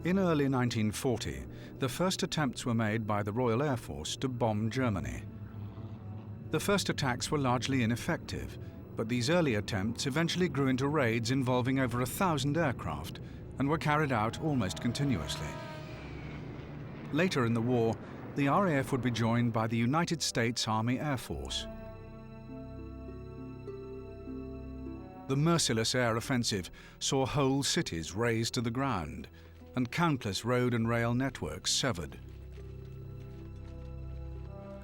In early 1940, the first attempts were made by the Royal Air Force to bomb Germany. The first attacks were largely ineffective, but these early attempts eventually grew into raids involving over 1,000 aircraft and were carried out almost continuously. Later in the war, the RAF would be joined by the United States Army Air Force. The merciless air offensive saw whole cities razed to the ground and countless road and rail networks severed.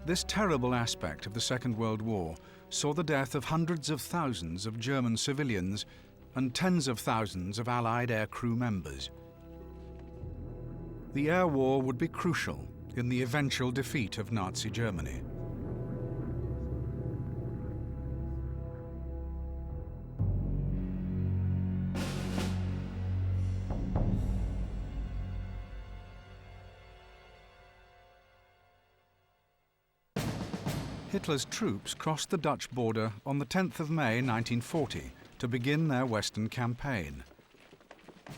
This terrible aspect of the Second World War saw the death of hundreds of thousands of German civilians and tens of thousands of Allied aircrew members. The air war would be crucial in the eventual defeat of Nazi Germany. Hitler's troops crossed the Dutch border on the 10th of May 1940 to begin their Western campaign.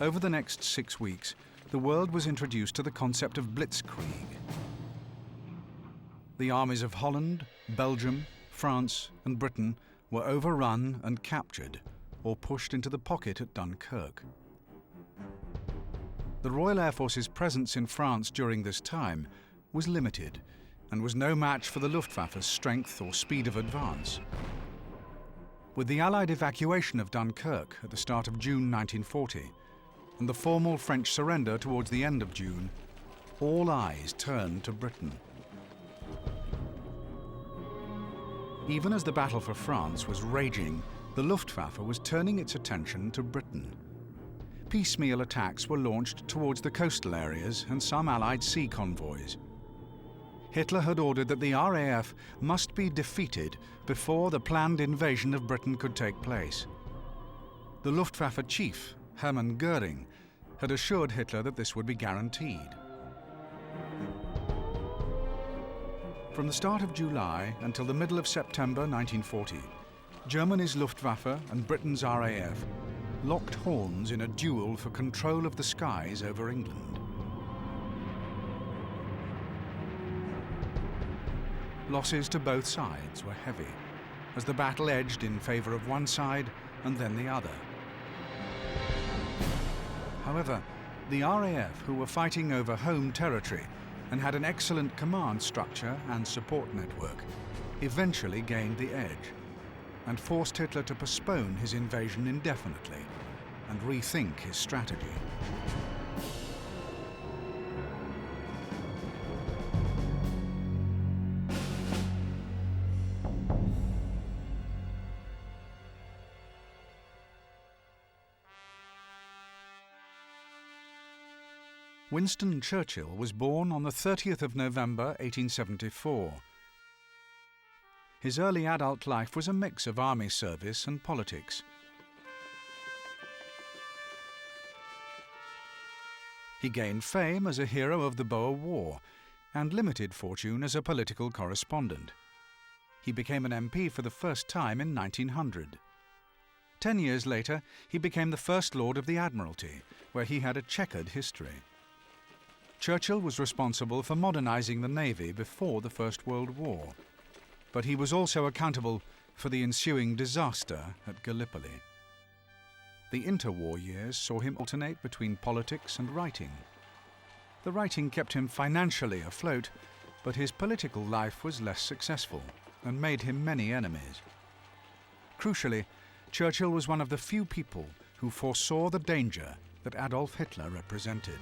Over the next 6 weeks, the world was introduced to the concept of Blitzkrieg. The armies of Holland, Belgium, France, and Britain were overrun and captured, or pushed into the pocket at Dunkirk. The Royal Air Force's presence in France during this time was limited, and was no match for the Luftwaffe's strength or speed of advance. With the Allied evacuation of Dunkirk at the start of June 1940, and the formal French surrender towards the end of June, all eyes turned to Britain. Even as the battle for France was raging, the Luftwaffe was turning its attention to Britain. Piecemeal attacks were launched towards the coastal areas and some Allied sea convoys. Hitler had ordered that the RAF must be defeated before the planned invasion of Britain could take place. The Luftwaffe chief, Hermann Goering, had assured Hitler that this would be guaranteed. From the start of July until the middle of September 1940, Germany's Luftwaffe and Britain's RAF locked horns in a duel for control of the skies over England. Losses to both sides were heavy, as the battle edged in favor of one side and then the other. However, the RAF, who were fighting over home territory and had an excellent command structure and support network, eventually gained the edge and forced Hitler to postpone his invasion indefinitely and rethink his strategy. Winston Churchill was born on the 30th of November 1874. His early adult life was a mix of army service and politics. He gained fame as a hero of the Boer War and limited fortune as a political correspondent. He became an MP for the first time in 1900. 10 years later, he became the First Lord of the Admiralty, where he had a checkered history. Churchill was responsible for modernizing the Navy before the First World War, but he was also accountable for the ensuing disaster at Gallipoli. The interwar years saw him alternate between politics and writing. The writing kept him financially afloat, but his political life was less successful and made him many enemies. Crucially, Churchill was one of the few people who foresaw the danger that Adolf Hitler represented.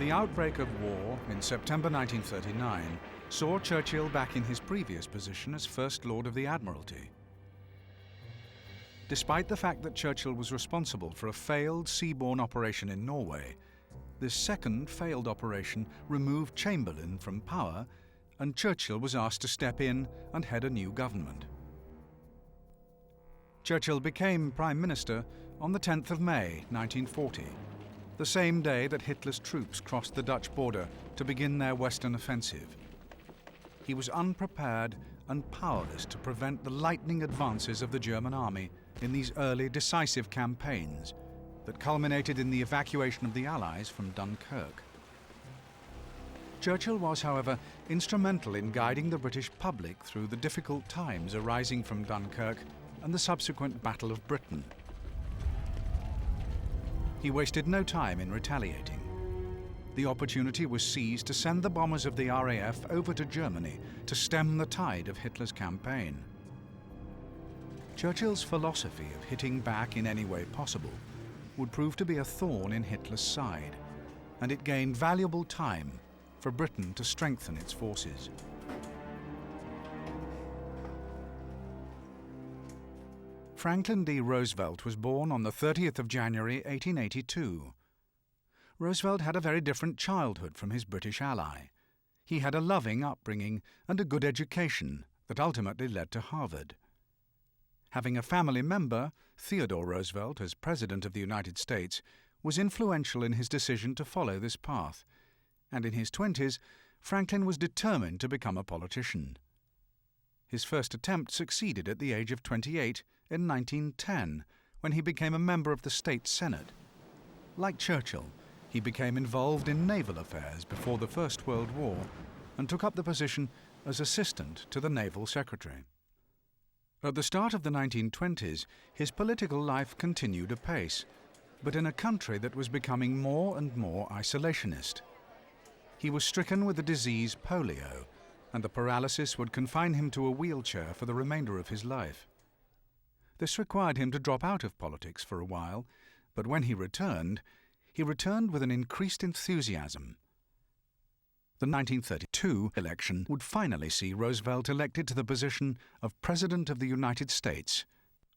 The outbreak of war in September 1939 saw Churchill back in his previous position as First Lord of the Admiralty. Despite the fact that Churchill was responsible for a failed seaborne operation in Norway, this second failed operation removed Chamberlain from power, and Churchill was asked to step in and head a new government. Churchill became Prime Minister on the 10th of May 1940. The same day that Hitler's troops crossed the Dutch border to begin their Western offensive. He was unprepared and powerless to prevent the lightning advances of the German army in these early decisive campaigns that culminated in the evacuation of the Allies from Dunkirk. Churchill was, however, instrumental in guiding the British public through the difficult times arising from Dunkirk and the subsequent Battle of Britain. He wasted no time in retaliating. The opportunity was seized to send the bombers of the RAF over to Germany to stem the tide of Hitler's campaign. Churchill's philosophy of hitting back in any way possible would prove to be a thorn in Hitler's side, and it gained valuable time for Britain to strengthen its forces. Franklin D. Roosevelt was born on the 30th of January 1882. Roosevelt had a very different childhood from his British ally. He had a loving upbringing and a good education that ultimately led to Harvard. Having a family member, Theodore Roosevelt, as President of the United States, was influential in his decision to follow this path, and in his 20s, Franklin was determined to become a politician. His first attempt succeeded at the age of 28 in 1910, when he became a member of the State Senate. Like Churchill, he became involved in naval affairs before the First World War and took up the position as assistant to the Naval Secretary. At the start of the 1920s, his political life continued apace, but in a country that was becoming more and more isolationist. He was stricken with the disease polio, and the paralysis would confine him to a wheelchair for the remainder of his life. This required him to drop out of politics for a while, but when he returned with an increased enthusiasm. The 1932 election would finally see Roosevelt elected to the position of President of the United States,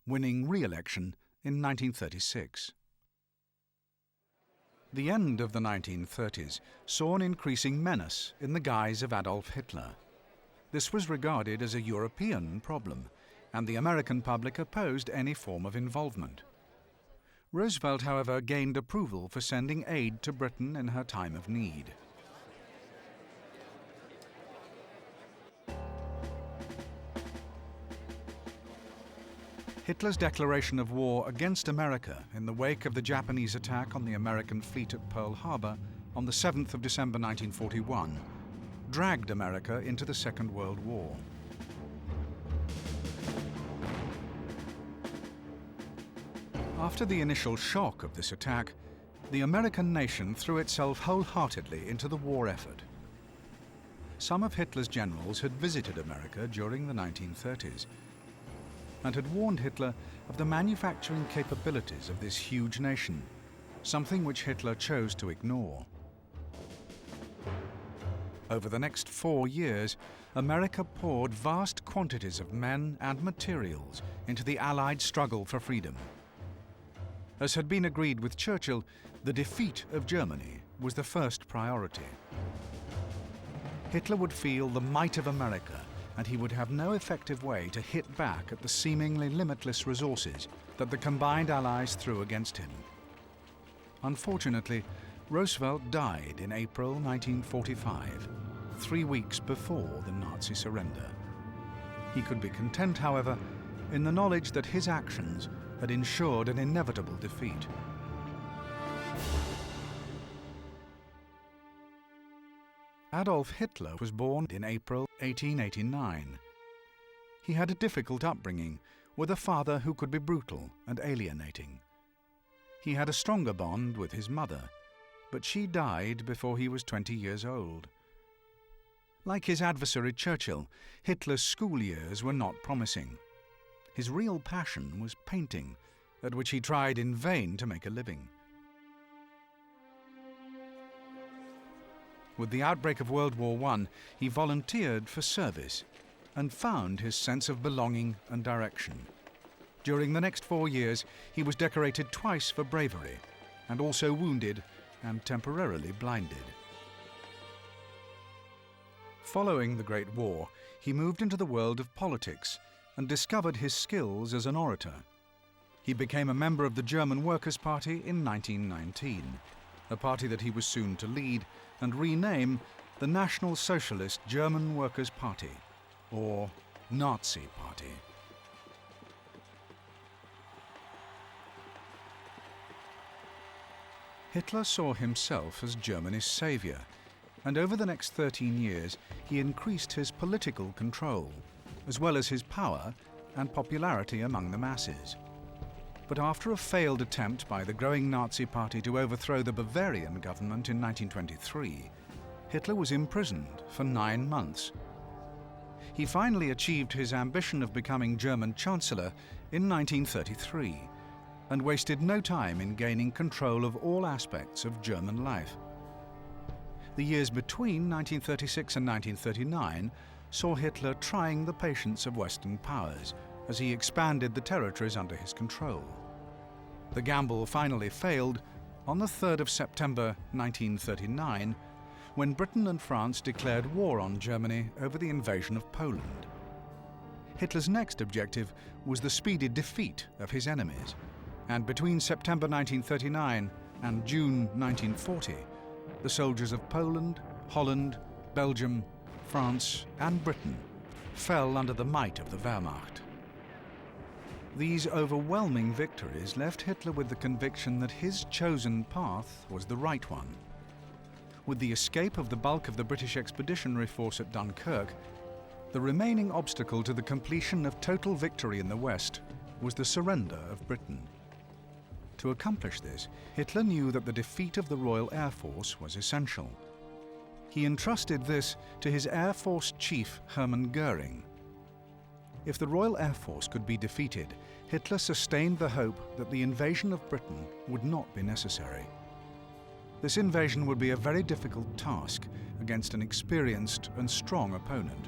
winning re-election in 1936. The end of the 1930s saw an increasing menace in the guise of Adolf Hitler. This was regarded as a European problem, and the American public opposed any form of involvement. Roosevelt, however, gained approval for sending aid to Britain in her time of need. Hitler's declaration of war against America in the wake of the Japanese attack on the American fleet at Pearl Harbor on the 7th of December 1941 dragged America into the Second World War. After the initial shock of this attack, the American nation threw itself wholeheartedly into the war effort. Some of Hitler's generals had visited America during the 1930s and had warned Hitler of the manufacturing capabilities of this huge nation, something which Hitler chose to ignore. Over the next 4 years, America poured vast quantities of men and materials into the Allied struggle for freedom. As had been agreed with Churchill, the defeat of Germany was the first priority. Hitler would feel the might of America, and he would have no effective way to hit back at the seemingly limitless resources that the combined Allies threw against him. Unfortunately, Roosevelt died in April 1945, 3 weeks before the Nazi surrender. He could be content, however, in the knowledge that his actions had ensured an inevitable defeat. Adolf Hitler was born in April 1889. He had a difficult upbringing, with a father who could be brutal and alienating. He had a stronger bond with his mother, but she died before he was 20 years old. Like his adversary Churchill, Hitler's school years were not promising. His real passion was painting, at which he tried in vain to make a living. With the outbreak of World War I, he volunteered for service and found his sense of belonging and direction. During the next 4 years, he was decorated twice for bravery and also wounded and temporarily blinded. Following the Great War, he moved into the world of politics and discovered his skills as an orator. He became a member of the German Workers' Party in 1919, a party that he was soon to lead and rename the National Socialist German Workers' Party, or Nazi Party. Hitler saw himself as Germany's saviour, and over the next 13 years he increased his political control, as well as his power and popularity among the masses. But after a failed attempt by the growing Nazi Party to overthrow the Bavarian government in 1923, Hitler was imprisoned for 9 months. He finally achieved his ambition of becoming German Chancellor in 1933, and wasted no time in gaining control of all aspects of German life. The years between 1936 and 1939 saw Hitler trying the patience of Western powers as he expanded the territories under his control. The gamble finally failed on the 3rd of September 1939, when Britain and France declared war on Germany over the invasion of Poland. Hitler's next objective was the speedy defeat of his enemies, and between September 1939 and June 1940, the soldiers of Poland, Holland, Belgium, France and Britain fell under the might of the Wehrmacht. These overwhelming victories left Hitler with the conviction that his chosen path was the right one. With the escape of the bulk of the British Expeditionary Force at Dunkirk, the remaining obstacle to the completion of total victory in the West was the surrender of Britain. To accomplish this, Hitler knew that the defeat of the Royal Air Force was essential. He entrusted this to his Air Force Chief Hermann Goering. If the Royal Air Force could be defeated, Hitler sustained the hope that the invasion of Britain would not be necessary. This invasion would be a very difficult task against an experienced and strong opponent.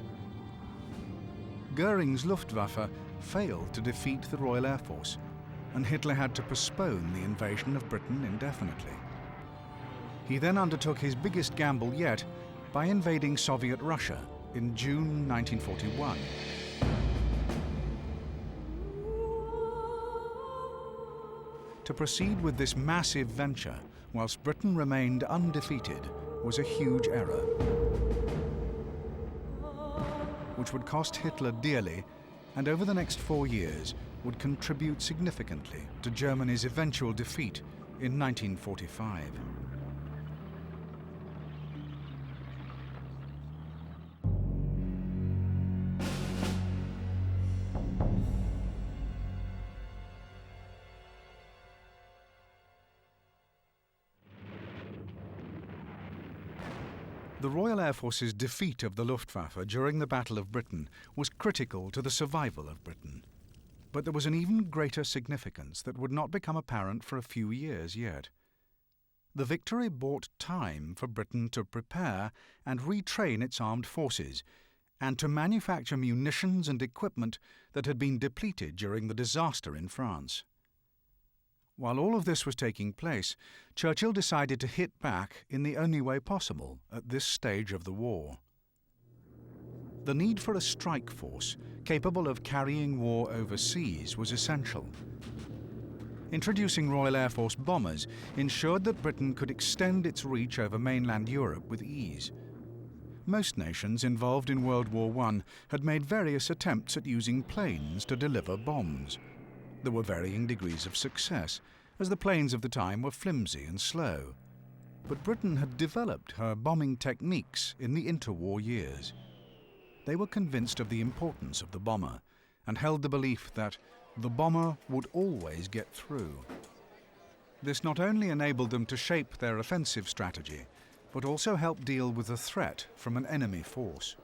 Goering's Luftwaffe failed to defeat the Royal Air Force, and Hitler had to postpone the invasion of Britain indefinitely. He then undertook his biggest gamble yet by invading Soviet Russia in June 1941. To proceed with this massive venture whilst Britain remained undefeated was a huge error, which would cost Hitler dearly, and over the next 4 years would contribute significantly to Germany's eventual defeat in 1945. The Royal Air Force's defeat of the Luftwaffe during the Battle of Britain was critical to the survival of Britain. But there was an even greater significance that would not become apparent for a few years yet. The victory bought time for Britain to prepare and retrain its armed forces, and to manufacture munitions and equipment that had been depleted during the disaster in France. While all of this was taking place, Churchill decided to hit back in the only way possible at this stage of the war. The need for a strike force capable of carrying war overseas was essential. Introducing Royal Air Force bombers ensured that Britain could extend its reach over mainland Europe with ease. Most nations involved in World War I had made various attempts at using planes to deliver bombs. There were varying degrees of success, as the planes of the time were flimsy and slow. But Britain had developed her bombing techniques in the interwar years. They were convinced of the importance of the bomber and held the belief that the bomber would always get through. This not only enabled them to shape their offensive strategy, but also helped deal with the threat from an enemy force.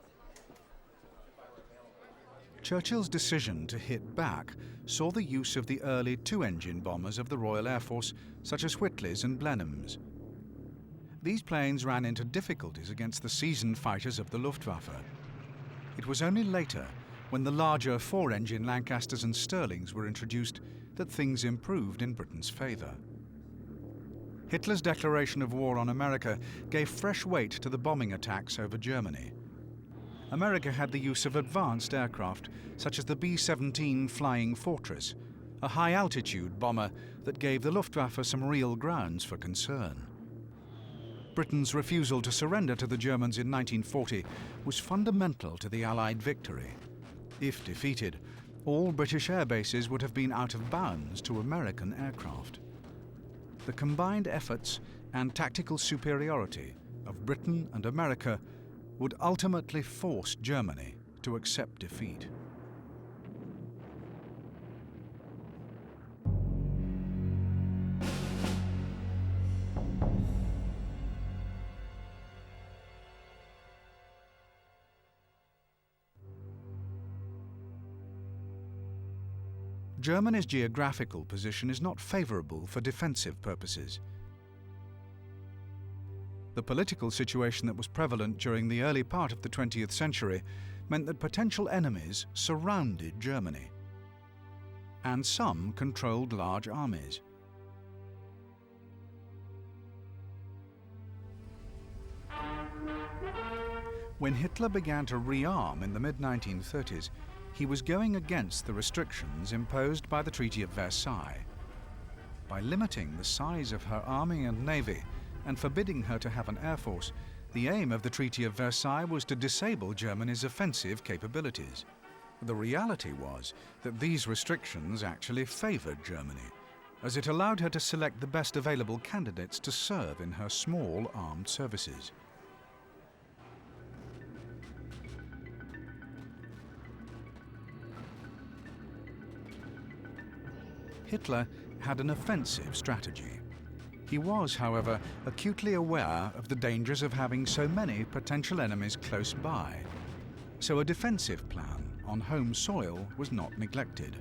Churchill's decision to hit back saw the use of the early two-engine bombers of the Royal Air Force, such as Whitleys and Blenheims. These planes ran into difficulties against the seasoned fighters of the Luftwaffe. It was only later, when the larger four-engine Lancasters and Stirlings were introduced, that things improved in Britain's favour. Hitler's declaration of war on America gave fresh weight to the bombing attacks over Germany. America had the use of advanced aircraft, such as the B-17 Flying Fortress, a high-altitude bomber that gave the Luftwaffe some real grounds for concern. Britain's refusal to surrender to the Germans in 1940 was fundamental to the Allied victory. If defeated, all British air bases would have been out of bounds to American aircraft. The combined efforts and tactical superiority of Britain and America would ultimately force Germany to accept defeat. Germany's geographical position is not favourable for defensive purposes. The political situation that was prevalent during the early part of the 20th century meant that potential enemies surrounded Germany, and some controlled large armies. When Hitler began to rearm in the mid-1930s, he was going against the restrictions imposed by the Treaty of Versailles. By limiting the size of her army and navy and forbidding her to have an air force, the aim of the Treaty of Versailles was to disable Germany's offensive capabilities. The reality was that these restrictions actually favoured Germany, as it allowed her to select the best available candidates to serve in her small armed services. Hitler had an offensive strategy. He was, however, acutely aware of the dangers of having so many potential enemies close by, so a defensive plan on home soil was not neglected.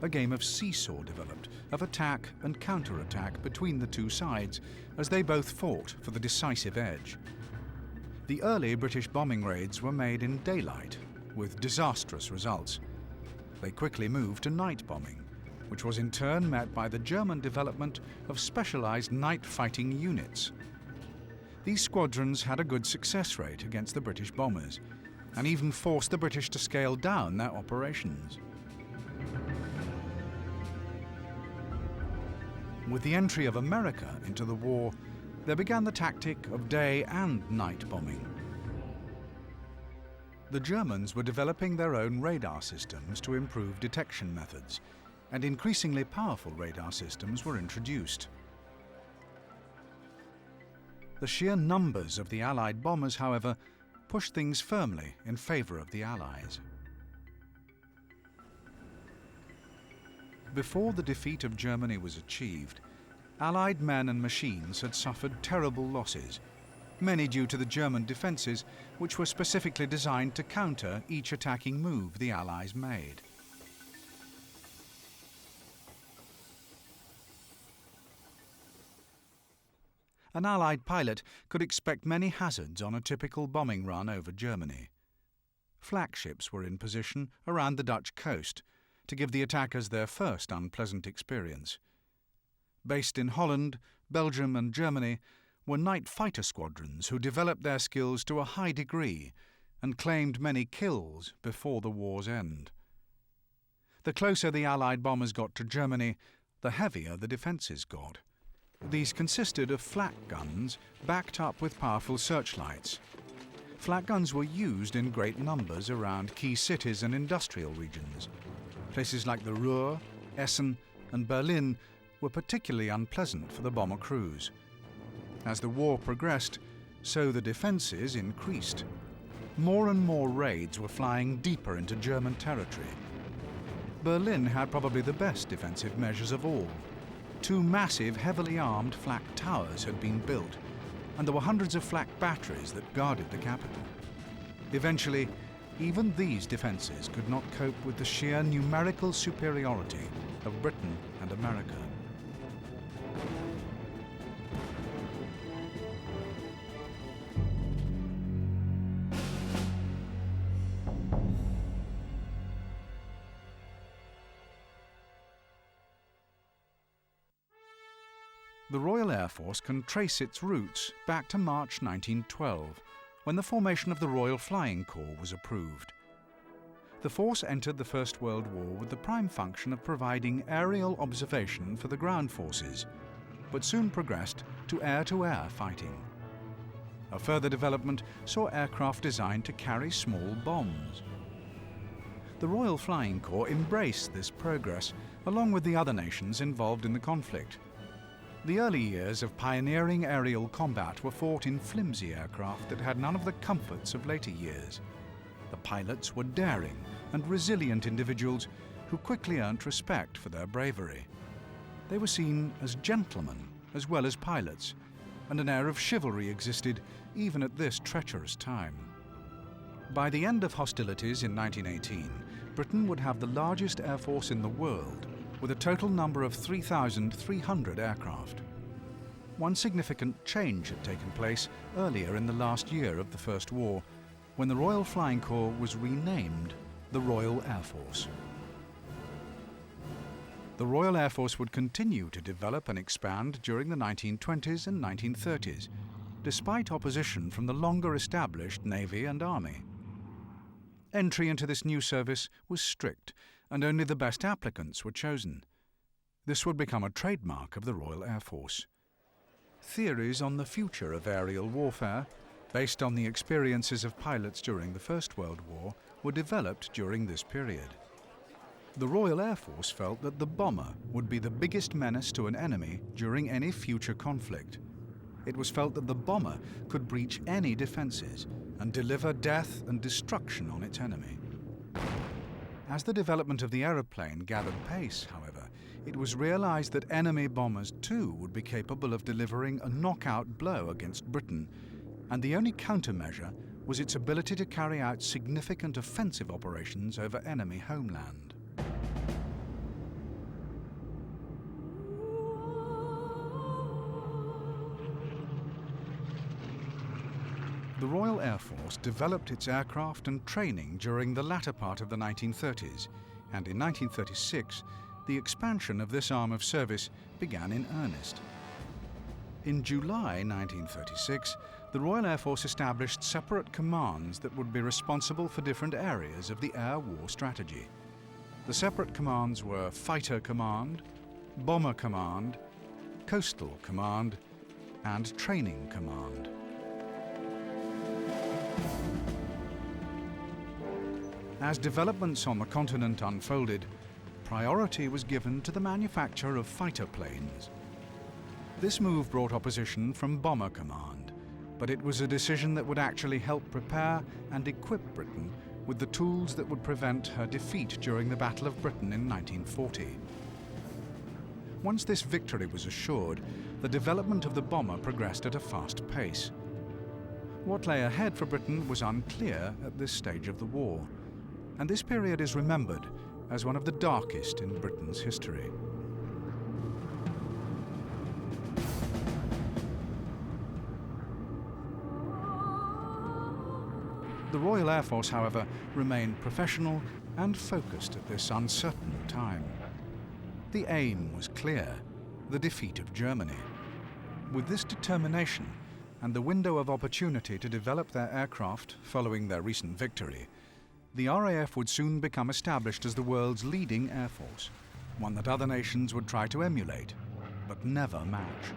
A game of seesaw developed, of attack and counterattack between the two sides as they both fought for the decisive edge. The early British bombing raids were made in daylight, with disastrous results. They quickly moved to night bombing, which was in turn met by the German development of specialized night fighting units. These squadrons had a good success rate against the British bombers, and even forced the British to scale down their operations. With the entry of America into the war, there began the tactic of day and night bombing. The Germans were developing their own radar systems to improve detection methods, and increasingly powerful radar systems were introduced. The sheer numbers of the Allied bombers, however, pushed things firmly in favour of the Allies. Before the defeat of Germany was achieved, Allied men and machines had suffered terrible losses, many due to the German defences, which were specifically designed to counter each attacking move the Allies made. An Allied pilot could expect many hazards on a typical bombing run over Germany. Flak ships were in position around the Dutch coast to give the attackers their first unpleasant experience. Based in Holland, Belgium and Germany were night fighter squadrons who developed their skills to a high degree and claimed many kills before the war's end. The closer the Allied bombers got to Germany, the heavier the defences got. These consisted of flak guns backed up with powerful searchlights. Flak guns were used in great numbers around key cities and industrial regions. Places like the Ruhr, Essen and Berlin were particularly unpleasant for the bomber crews. As the war progressed, so the defences increased. More and more raids were flying deeper into German territory. Berlin had probably the best defensive measures of all. 2 massive, heavily armed flak towers had been built, and there were hundreds of flak batteries that guarded the capital. Eventually, even these defences could not cope with the sheer numerical superiority of Britain and America. The Royal Air Force can trace its roots back to March 1912, when the formation of the Royal Flying Corps was approved. The force entered the First World War with the prime function of providing aerial observation for the ground forces, but soon progressed to air-to-air fighting. A further development saw aircraft designed to carry small bombs. The Royal Flying Corps embraced this progress, along with the other nations involved in the conflict. The early years of pioneering aerial combat were fought in flimsy aircraft that had none of the comforts of later years. The pilots were daring and resilient individuals who quickly earned respect for their bravery. They were seen as gentlemen as well as pilots, and an air of chivalry existed even at this treacherous time. By the end of hostilities in 1918, Britain would have the largest air force in the world, with a total number of 3,300 aircraft. One significant change had taken place earlier in the last year of the First War, when the Royal Flying Corps was renamed the Royal Air Force. The Royal Air Force would continue to develop and expand during the 1920s and 1930s, despite opposition from the longer-established Navy and Army. Entry into this new service was strict, and only the best applicants were chosen. This would become a trademark of the Royal Air Force. Theories on the future of aerial warfare, based on the experiences of pilots during the First World War, were developed during this period. The Royal Air Force felt that the bomber would be the biggest menace to an enemy during any future conflict. It was felt that the bomber could breach any defences and deliver death and destruction on its enemy. As the development of the aeroplane gathered pace, however, it was realised that enemy bombers too would be capable of delivering a knockout blow against Britain, and the only countermeasure was its ability to carry out significant offensive operations over enemy homeland. The Royal Air Force developed its aircraft and training during the latter part of the 1930s, and in 1936, the expansion of this arm of service began in earnest. In July 1936, the Royal Air Force established separate commands that would be responsible for different areas of the air war strategy. The separate commands were Fighter Command, Bomber Command, Coastal Command, and Training Command. As developments on the continent unfolded, priority was given to the manufacture of fighter planes. This move brought opposition from Bomber Command, but it was a decision that would actually help prepare and equip Britain with the tools that would prevent her defeat during the Battle of Britain in 1940. Once this victory was assured, the development of the bomber progressed at a fast pace. What lay ahead for Britain was unclear at this stage of the war, and this period is remembered as one of the darkest in Britain's history. The Royal Air Force, however, remained professional and focused at this uncertain time. The aim was clear: the defeat of Germany. With this determination and the window of opportunity to develop their aircraft following their recent victory, the RAF would soon become established as the world's leading air force, one that other nations would try to emulate, but never match.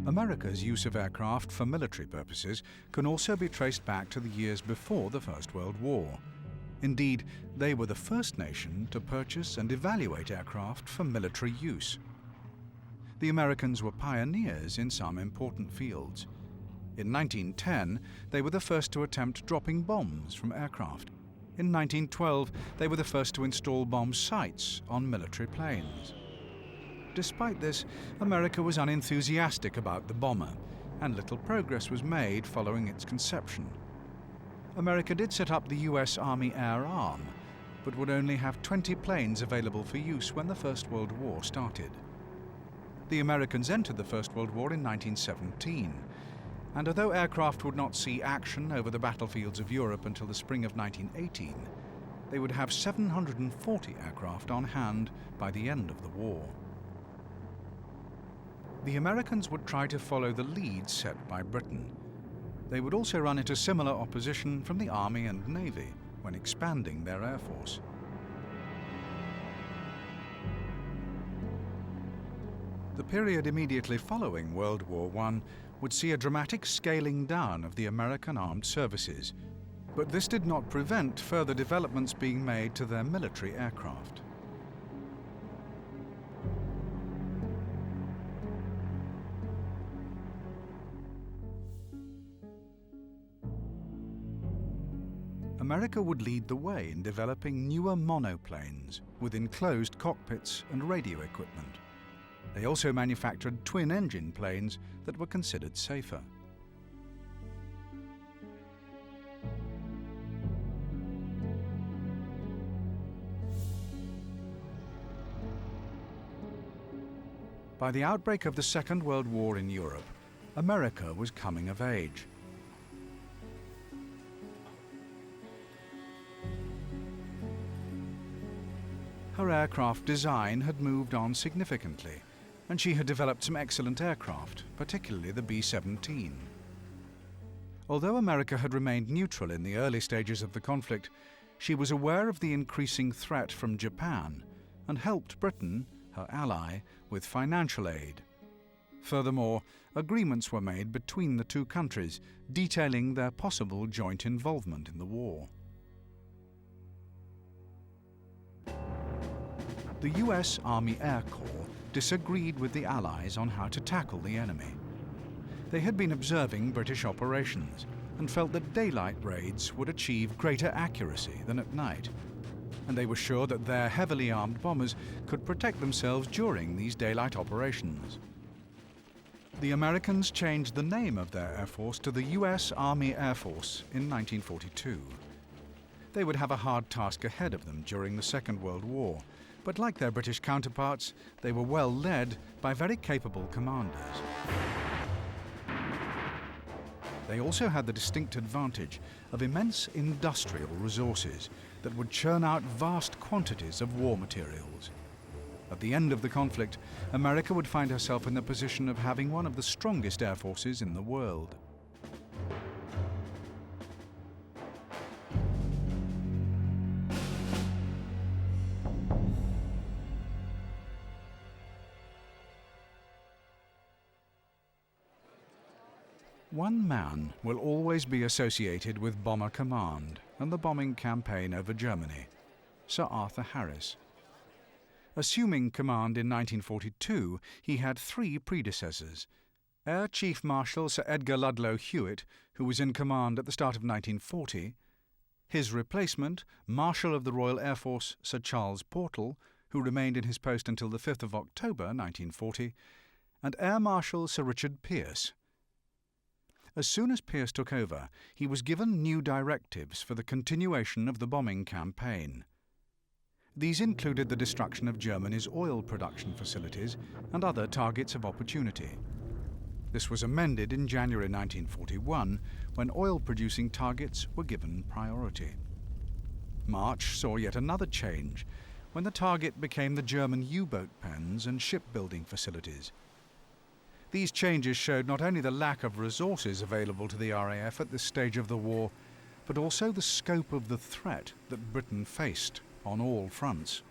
America's use of aircraft for military purposes can also be traced back to the years before the First World War. Indeed, they were the first nation to purchase and evaluate aircraft for military use. The Americans were pioneers in some important fields. In 1910, they were the first to attempt dropping bombs from aircraft. In 1912, they were the first to install bomb sights on military planes. Despite this, America was unenthusiastic about the bomber, and little progress was made following its conception. America did set up the US Army Air Arm, but would only have 20 planes available for use when the First World War started. The Americans entered the First World War in 1917, and although aircraft would not see action over the battlefields of Europe until the spring of 1918, they would have 740 aircraft on hand by the end of the war. The Americans would try to follow the lead set by Britain. They would also run into similar opposition from the Army and Navy, when expanding their air force. The period immediately following World War I would see a dramatic scaling down of the American armed services, but this did not prevent further developments being made to their military aircraft. America would lead the way in developing newer monoplanes with enclosed cockpits and radio equipment. They also manufactured twin-engine planes that were considered safer. By the outbreak of the Second World War in Europe, America was coming of age. Her aircraft design had moved on significantly, and she had developed some excellent aircraft, particularly the B-17. Although America had remained neutral in the early stages of the conflict, she was aware of the increasing threat from Japan and helped Britain, her ally, with financial aid. Furthermore, agreements were made between the two countries detailing their possible joint involvement in the war. The US Army Air Corps disagreed with the Allies on how to tackle the enemy. They had been observing British operations and felt that daylight raids would achieve greater accuracy than at night, and they were sure that their heavily armed bombers could protect themselves during these daylight operations. The Americans changed the name of their Air Force to the US Army Air Force in 1942. They would have a hard task ahead of them during the Second World War, but like their British counterparts, they were well led by very capable commanders. They also had the distinct advantage of immense industrial resources that would churn out vast quantities of war materials. At the end of the conflict, America would find herself in the position of having one of the strongest air forces in the world. One man will always be associated with Bomber Command and the bombing campaign over Germany, Sir Arthur Harris. Assuming command in 1942, he had three predecessors: Air Chief Marshal Sir Edgar Ludlow Hewitt, who was in command at the start of 1940, his replacement, Marshal of the Royal Air Force Sir Charles Portal, who remained in his post until the 5th of October 1940, and Air Marshal Sir Richard Pearce. As soon as Pearce took over, he was given new directives for the continuation of the bombing campaign. These included the destruction of Germany's oil production facilities and other targets of opportunity. This was amended in January 1941, when oil-producing targets were given priority. March saw yet another change, when the target became the German U-boat pens and shipbuilding facilities. These changes showed not only the lack of resources available to the RAF at this stage of the war, but also the scope of the threat that Britain faced on all fronts.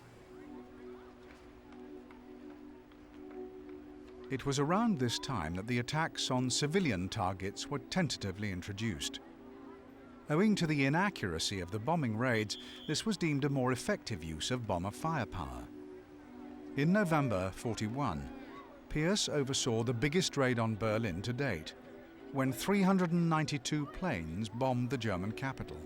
It was around this time that the attacks on civilian targets were tentatively introduced. Owing to the inaccuracy of the bombing raids, this was deemed a more effective use of bomber firepower. In November 1941, Pearce oversaw the biggest raid on Berlin to date, when 392 planes bombed the German capital.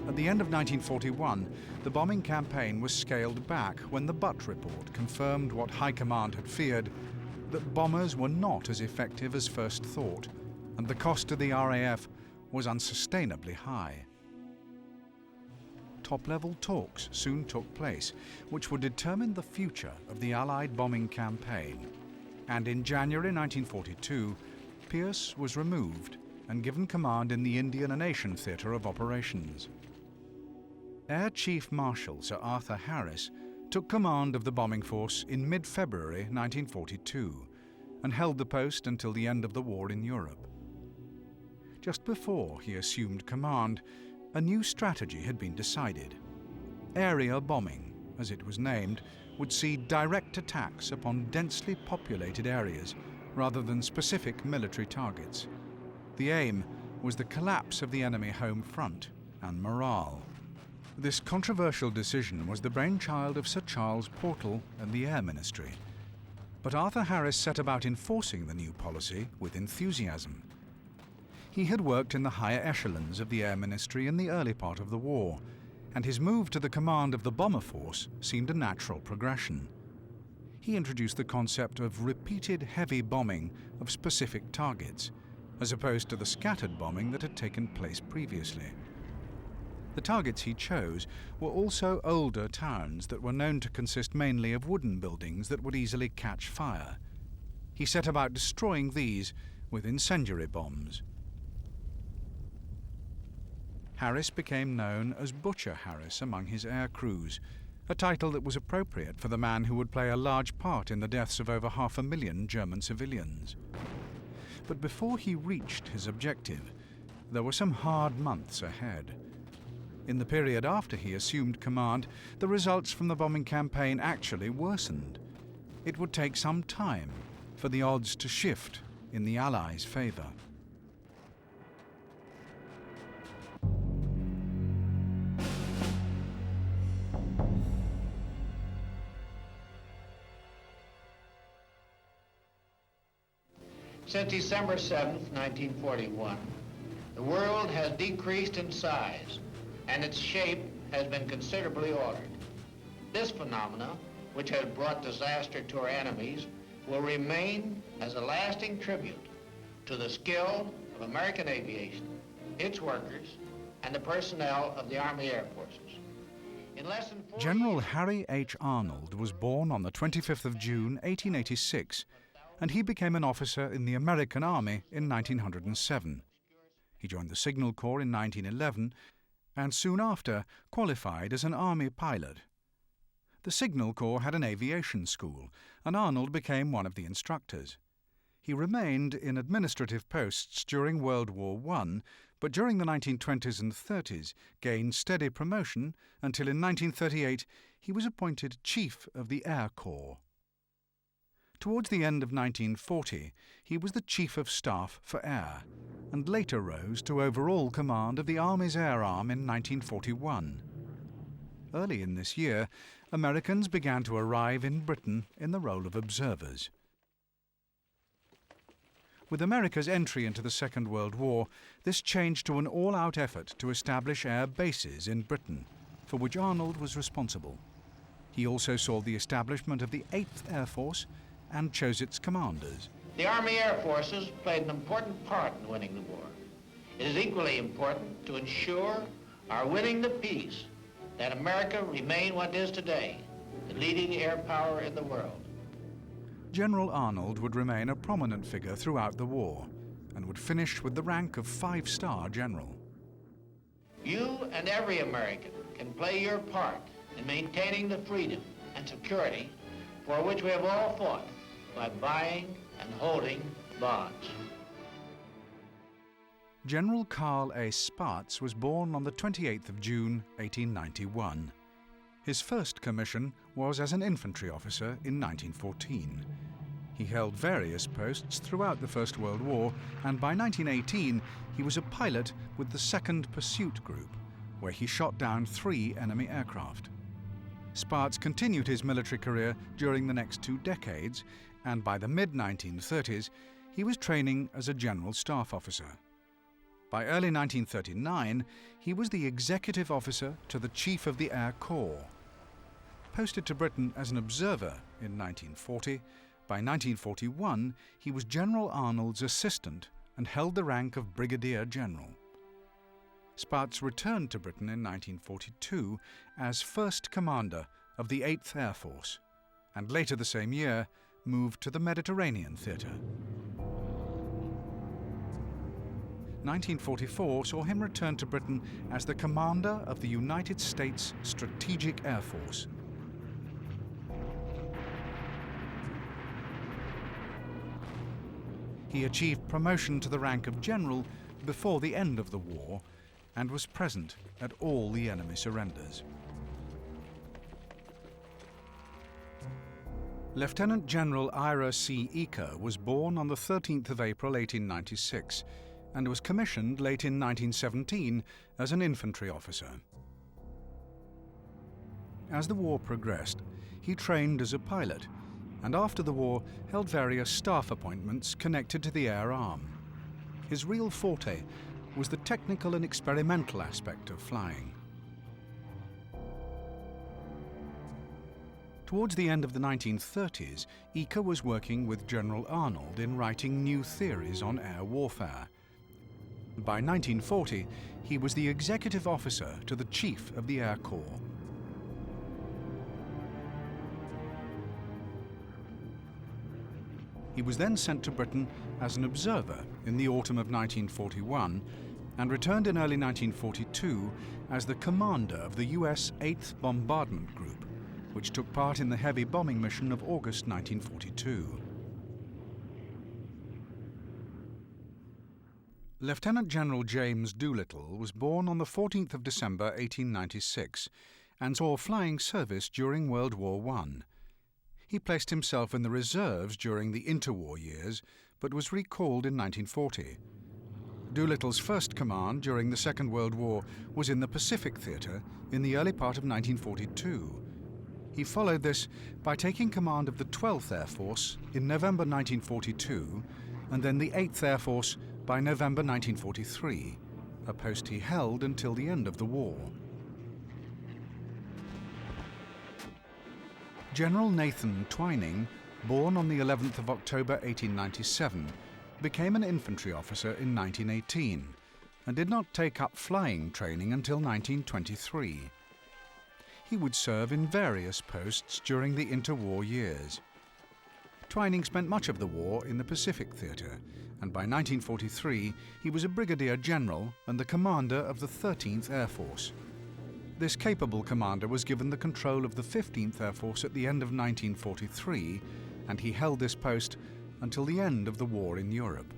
At the end of 1941, the bombing campaign was scaled back when the Butt Report confirmed what High Command had feared, that bombers were not as effective as first thought, and the cost to the RAF was unsustainably high. Top-level talks soon took place, which would determine the future of the Allied bombing campaign, and in January 1942, Pearce was removed and given command in the Indian Ocean Theatre of Operations. Air Chief Marshal Sir Arthur Harris took command of the bombing force in mid-February 1942 and held the post until the end of the war in Europe. just before he assumed command, a new strategy had been decided. Area bombing, as it was named, would see direct attacks upon densely populated areas rather than specific military targets. The aim was the collapse of the enemy home front and morale. This controversial decision was the brainchild of Sir Charles Portal and the Air Ministry. But Arthur Harris set about enforcing the new policy with enthusiasm. He had worked in the higher echelons of the Air Ministry in the early part of the war, and his move to the command of the bomber force seemed a natural progression. He introduced the concept of repeated heavy bombing of specific targets, as opposed to the scattered bombing that had taken place previously. The targets he chose were also older towns that were known to consist mainly of wooden buildings that would easily catch fire. He set about destroying these with incendiary bombs. Harris became known as Butcher Harris among his air crews, a title that was appropriate for the man who would play a large part in the deaths of over 500,000 German civilians. But before he reached his objective, there were some hard months ahead. In the period after he assumed command, the results from the bombing campaign actually worsened. It would take some time for the odds to shift in the Allies' favour. Since December 7, 1941, the world has decreased in size and its shape has been considerably altered. This phenomena, which has brought disaster to our enemies, will remain as a lasting tribute to the skill of American aviation, its workers, and the personnel of the Army Air Forces. In less than 4 General years, Harry H. Arnold was born on the 25th of June, 1886, and he became an officer in the American Army in 1907. He joined the Signal Corps in 1911 and soon after qualified as an Army pilot. The Signal Corps had an aviation school, and Arnold became one of the instructors. He remained in administrative posts during World War I, but during the 1920s and 30s gained steady promotion until in 1938 he was appointed Chief of the Air Corps. Towards the end of 1940, he was the Chief of Staff for Air, and later rose to overall command of the Army's Air Arm in 1941. Early in this year, Americans began to arrive in Britain in the role of observers. With America's entry into the Second World War, this changed to an all-out effort to establish air bases in Britain, for which Arnold was responsible. He also saw the establishment of the 8th Air Force and chose its commanders. the Army Air Forces played an important part in winning the war. It is equally important to ensure our winning the peace that America remain what it is today, the leading air power in the world. General Arnold would remain a prominent figure throughout the war and would finish with the rank of 5-star general. You and every American can play your part in maintaining the freedom and security for which we have all fought by buying and holding bonds. General Carl A. Spaatz was born on the 28th of June, 1891. His first commission was as an infantry officer in 1914. He held various posts throughout the First World War, and by 1918 he was a pilot with the 2nd Pursuit Group, where he shot down 3 enemy aircraft. Spaatz continued his military career during the next 2 decades, and by the mid-1930s he was training as a general staff officer. By early 1939, he was the executive officer to the Chief of the Air Corps. Posted to Britain as an observer in 1940, by 1941 he was General Arnold's assistant and held the rank of Brigadier General. Spaatz returned to Britain in 1942 as First Commander of the 8th Air Force, and later the same year moved to the Mediterranean theatre. 1944 saw him return to Britain as the commander of the United States Strategic Air Force. He achieved promotion to the rank of general before the end of the war and was present at all the enemy surrenders. Lieutenant General Ira C. Eaker was born on the 13th of April 1896 and was commissioned late in 1917 as an infantry officer. As the war progressed, he trained as a pilot and after the war held various staff appointments connected to the air arm. His real forte was the technical and experimental aspect of flying. Towards the end of the 1930s, Eaker was working with General Arnold in writing new theories on air warfare. By 1940, he was the executive officer to the Chief of the Air Corps. He was then sent to Britain as an observer in the autumn of 1941 and returned in early 1942 as the commander of the US 8th Bombardment Group, which took part in the heavy bombing mission of August 1942. Lieutenant General James Doolittle was born on the 14th of December 1896 and saw flying service during World War I. He placed himself in the reserves during the interwar years, but was recalled in 1940. Doolittle's first command during the Second World War was in the Pacific Theatre in the early part of 1942. He followed this by taking command of the 12th Air Force in November 1942 and then the 8th Air Force by November 1943, a post he held until the end of the war. General Nathan Twining, born on the 11th of October 1897, became an infantry officer in 1918 and did not take up flying training until 1923. He would serve in various posts during the interwar years. Twining spent much of the war in the Pacific Theatre, and by 1943 he was a brigadier general and the commander of the 13th Air Force. This capable commander was given the control of the 15th Air Force at the end of 1943, and he held this post until the end of the war in Europe.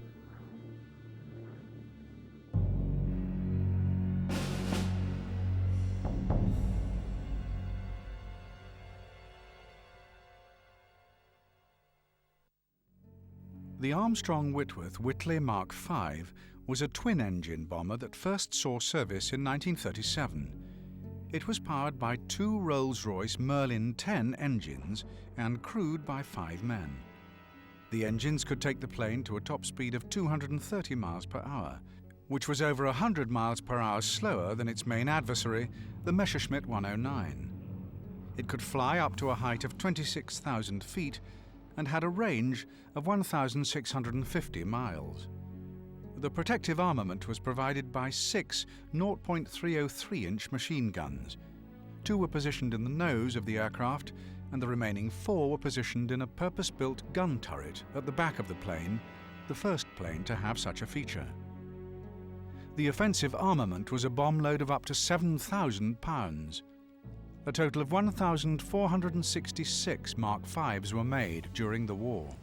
The Armstrong-Whitworth Whitley Mark V was a twin-engine bomber that first saw service in 1937. It was powered by two Rolls-Royce Merlin 10 engines and crewed by 5 men. The engines could take the plane to a top speed of 230 miles per hour, which was over 100 miles per hour slower than its main adversary, the Messerschmitt 109. It could fly up to a height of 26,000 feet and had a range of 1,650 miles. The protective armament was provided by 6 0.303-inch machine guns. 2 were positioned in the nose of the aircraft, and the remaining 4 were positioned in a purpose-built gun turret at the back of the plane, the first plane to have such a feature. The offensive armament was a bomb load of up to 7,000 pounds. A total of 1,466 Mark Vs were made during the war.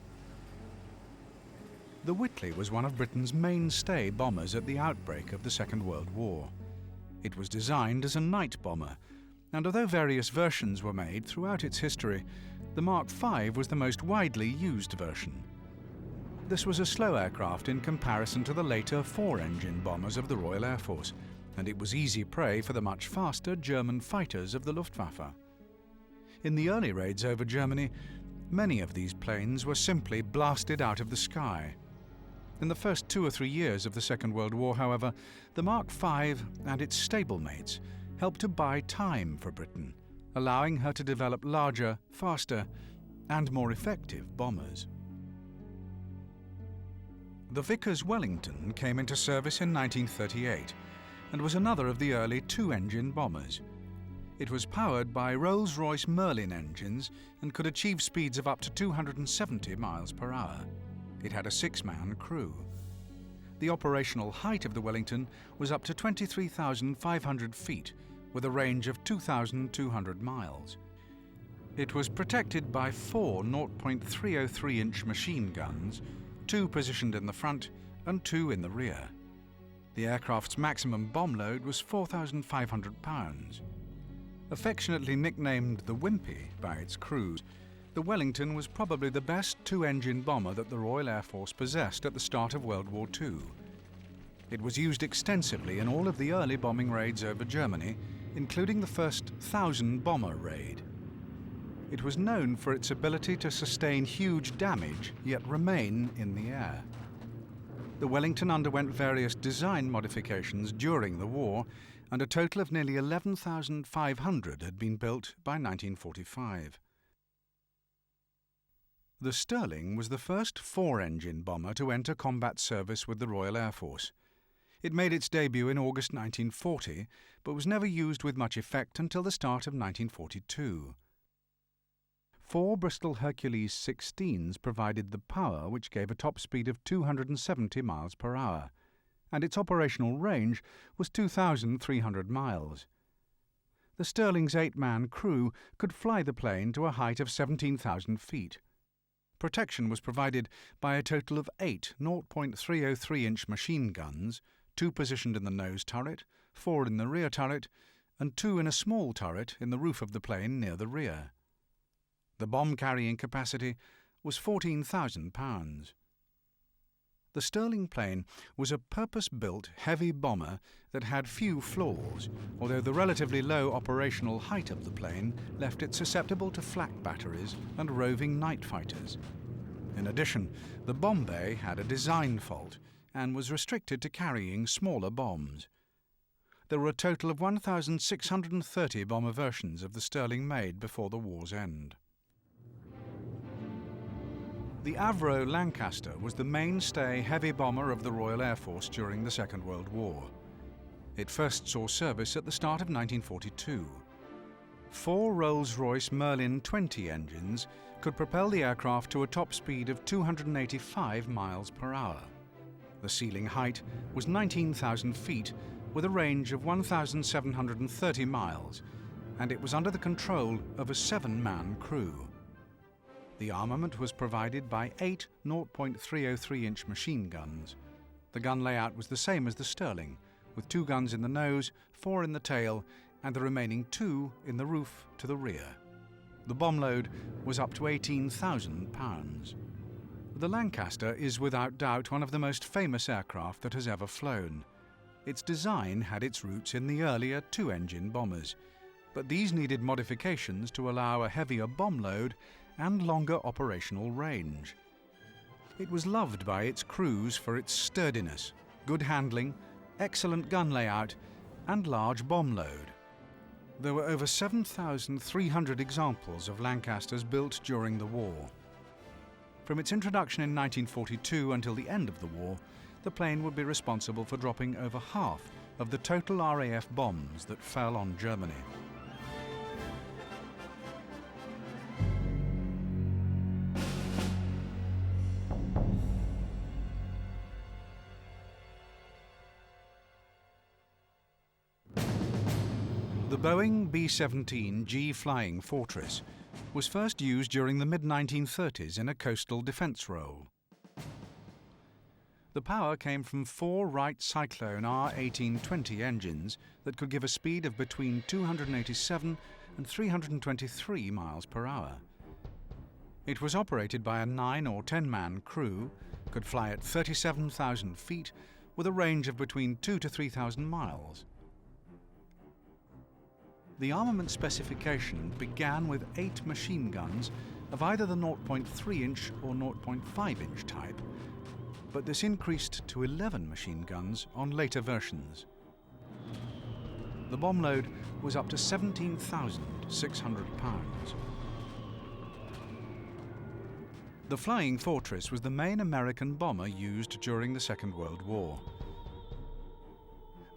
The Whitley was one of Britain's mainstay bombers at the outbreak of the Second World War. It was designed as a night bomber, and although various versions were made throughout its history, the Mark V was the most widely used version. This was a slow aircraft in comparison to the later 4-engine bombers of the Royal Air Force, and it was easy prey for the much faster German fighters of the Luftwaffe. In the early raids over Germany, many of these planes were simply blasted out of the sky. In the first 2 or 3 years of the Second World War, however, the Mark V and its stablemates helped to buy time for Britain, allowing her to develop larger, faster, and more effective bombers. The Vickers Wellington came into service in 1938 and was another of the early 2-engine bombers. It was powered by Rolls-Royce Merlin engines and could achieve speeds of up to 270 miles per hour. It had a 6-man crew. The operational height of the Wellington was up to 23,500 feet, with a range of 2,200 miles. It was protected by 4 0.303-inch machine guns, 2 positioned in the front and 2 in the rear. The aircraft's maximum bomb load was 4,500 pounds. Affectionately nicknamed the Wimpy by its crews, the Wellington was probably the best two-engine bomber that the Royal Air Force possessed at the start of World War II. It was used extensively in all of the early bombing raids over Germany, including the first 1,000 bomber raid. It was known for its ability to sustain huge damage, yet remain in the air. The Wellington underwent various design modifications during the war, and a total of nearly 11,500 had been built by 1945. The Stirling was the first four-engine bomber to enter combat service with the Royal Air Force. It made its debut in August 1940, but was never used with much effect until the start of 1942. Four Bristol Hercules 16s provided the power which gave a top speed of 270 miles per hour, and its operational range was 2,300 miles. The Stirling's 8-man crew could fly the plane to a height of 17,000 feet. Protection was provided by a total of 8 0.303-inch machine guns, 2 positioned in the nose turret, 4 in the rear turret, and 2 in a small turret in the roof of the plane near the rear. The bomb-carrying capacity was 14,000 pounds. The Stirling plane was a purpose-built heavy bomber that had few flaws, although the relatively low operational height of the plane left it susceptible to flak batteries and roving night fighters. In addition, the bomb bay had a design fault and was restricted to carrying smaller bombs. There were a total of 1,630 bomber versions of the Stirling made before the war's end. The Avro Lancaster was the mainstay heavy bomber of the Royal Air Force during the Second World War. It first saw service at the start of 1942. 4 Rolls-Royce Merlin 20 engines could propel the aircraft to a top speed of 285 miles per hour. The ceiling height was 19,000 feet with a range of 1,730 miles, and it was under the control of a 7-man crew. The armament was provided by 8 0.303-inch machine guns. The gun layout was the same as the Stirling, with 2 guns in the nose, 4 in the tail, and the remaining 2 in the roof to the rear. The bomb load was up to 18,000 pounds. The Lancaster is without doubt one of the most famous aircraft that has ever flown. Its design had its roots in the earlier 2-engine bombers, but these needed modifications to allow a heavier bomb load and longer operational range. It was loved by its crews for its sturdiness, good handling, excellent gun layout, and large bomb load. There were over 7,300 examples of Lancasters built during the war. From its introduction in 1942 until the end of the war, the plane would be responsible for dropping over half of the total RAF bombs that fell on Germany. The Boeing B-17G Flying Fortress was first used during the mid-1930s in a coastal defence role. The power came from 4 Wright Cyclone R1820 engines that could give a speed of between 287 and 323 miles per hour. It was operated by a 9 or 10-man crew, could fly at 37,000 feet with a range of between 2,000 to 3,000 miles. The armament specification began with 8 machine guns of either the 0.3-inch or 0.5-inch type, but this increased to 11 machine guns on later versions. The bomb load was up to 17,600 pounds. The Flying Fortress was the main American bomber used during the Second World War.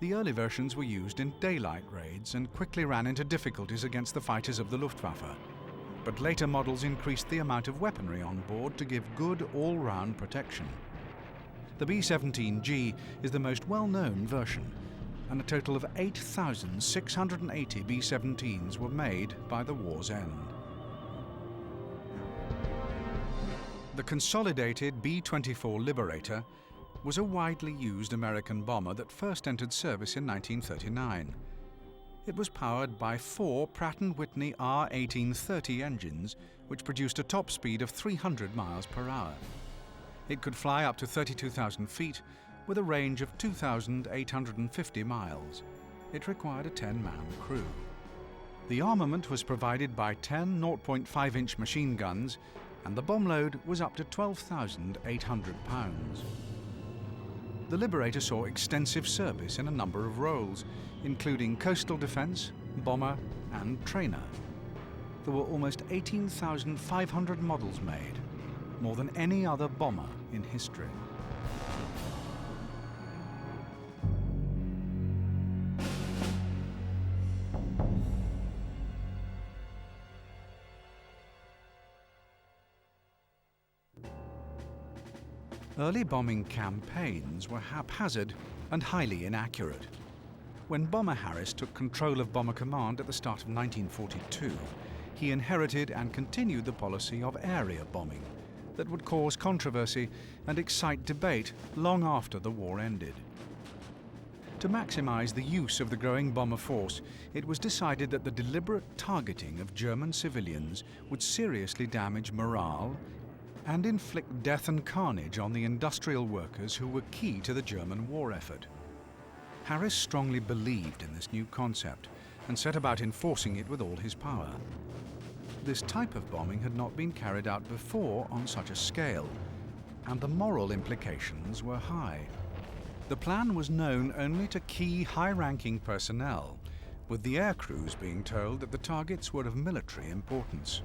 The early versions were used in daylight raids and quickly ran into difficulties against the fighters of the Luftwaffe, but later models increased the amount of weaponry on board to give good all-round protection. The B-17G is the most well-known version, and a total of 8,680 B-17s were made by the war's end. The Consolidated B-24 Liberator was a widely used American bomber that first entered service in 1939. It was powered by 4 Pratt & Whitney R1830 engines, which produced a top speed of 300 miles per hour. It could fly up to 32,000 feet with a range of 2,850 miles. It required a 10-man crew. The armament was provided by 10 0.5-inch machine guns, and the bomb load was up to 12,800 pounds. The Liberator saw extensive service in a number of roles, including coastal defense, bomber, and trainer. There were almost 18,500 models made, more than any other bomber in history. Early bombing campaigns were haphazard and highly inaccurate. When Bomber Harris took control of Bomber Command at the start of 1942, he inherited and continued the policy of area bombing that would cause controversy and excite debate long after the war ended. To maximize the use of the growing bomber force, it was decided that the deliberate targeting of German civilians would seriously damage morale and inflict death and carnage on the industrial workers who were key to the German war effort. Harris strongly believed in this new concept and set about enforcing it with all his power. This type of bombing had not been carried out before on such a scale, and the moral implications were high. The plan was known only to key high-ranking personnel, with the air crews being told that the targets were of military importance.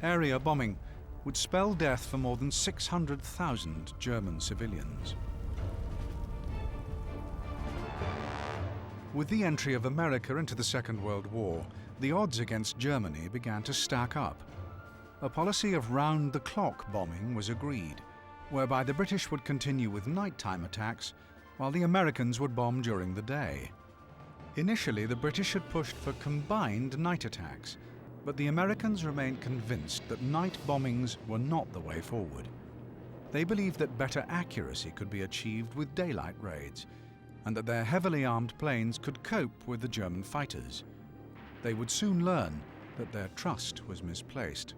Area bombing would spell death for more than 600,000 German civilians. With the entry of America into the Second World War, the odds against Germany began to stack up. A policy of round-the-clock bombing was agreed, whereby the British would continue with nighttime attacks, while the Americans would bomb during the day. Initially, the British had pushed for combined night attacks, but the Americans remained convinced that night bombings were not the way forward. They believed that better accuracy could be achieved with daylight raids, and that their heavily armed planes could cope with the German fighters. They would soon learn that their trust was misplaced.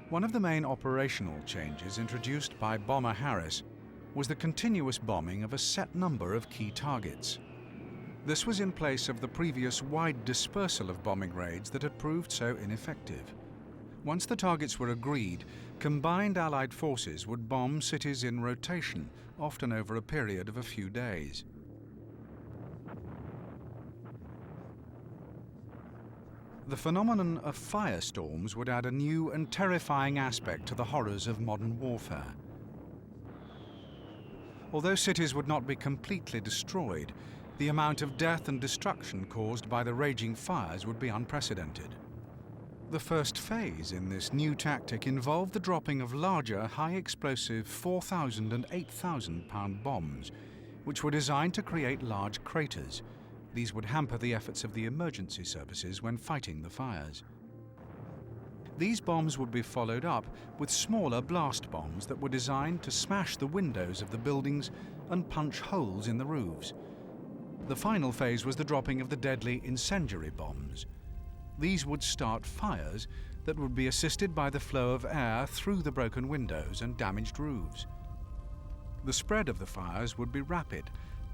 One of the main operational changes introduced by Bomber Harris was the continuous bombing of a set number of key targets. This was in place of the previous wide dispersal of bombing raids that had proved so ineffective. Once the targets were agreed, combined Allied forces would bomb cities in rotation, often over a period of a few days. The phenomenon of firestorms would add a new and terrifying aspect to the horrors of modern warfare. Although cities would not be completely destroyed, the amount of death and destruction caused by the raging fires would be unprecedented. The first phase in this new tactic involved the dropping of larger, high-explosive 4,000 and 8,000-pound bombs, which were designed to create large craters. These would hamper the efforts of the emergency services when fighting the fires. These bombs would be followed up with smaller blast bombs that were designed to smash the windows of the buildings and punch holes in the roofs. The final phase was the dropping of the deadly incendiary bombs. These would start fires that would be assisted by the flow of air through the broken windows and damaged roofs. The spread of the fires would be rapid,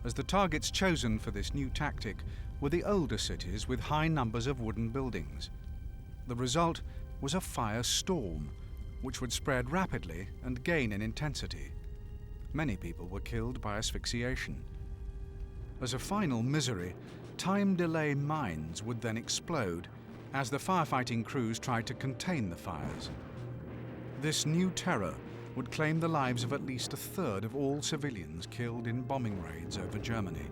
as the targets chosen for this new tactic were the older cities with high numbers of wooden buildings. The result was a firestorm, which would spread rapidly and gain in intensity. Many people were killed by asphyxiation. As a final misery, time delay mines would then explode as the firefighting crews tried to contain the fires. This new terror would claim the lives of at least a third of all civilians killed in bombing raids over Germany.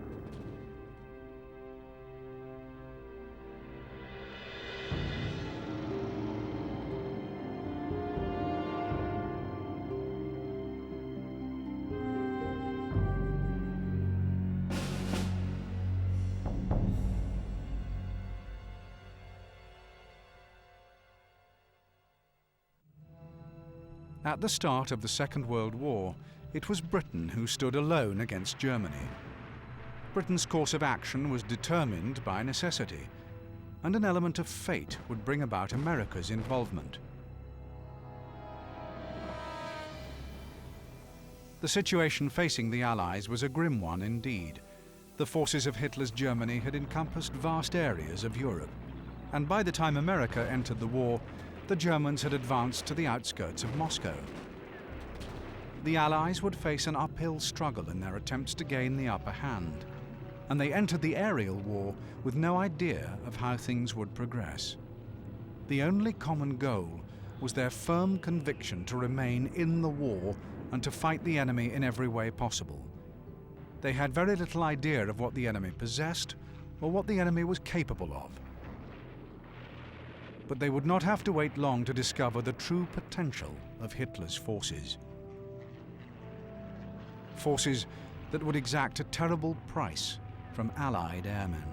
At the start of the Second World War, It was Britain who stood alone against Germany. Britain's course of action was determined by necessity, and an element of fate would bring about America's involvement. The situation facing the Allies was a grim one indeed. The forces of Hitler's Germany had encompassed vast areas of Europe, and by the time America entered the war, the Germans had advanced to the outskirts of Moscow. The Allies would face an uphill struggle in their attempts to gain the upper hand, and they entered the aerial war with no idea of how things would progress. The only common goal was their firm conviction to remain in the war and to fight the enemy in every way possible. They had very little idea of what the enemy possessed or what the enemy was capable of. But they would not have to wait long to discover the true potential of Hitler's forces. Forces that would exact a terrible price from Allied airmen.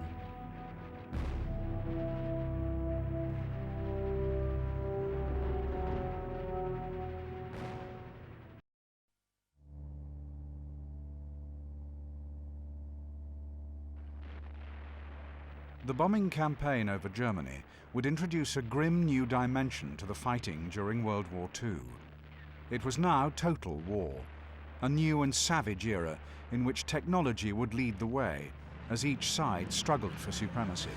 The bombing campaign over Germany would introduce a grim new dimension to the fighting during World War II. It was now total war, a new and savage era in which technology would lead the way as each side struggled for supremacy.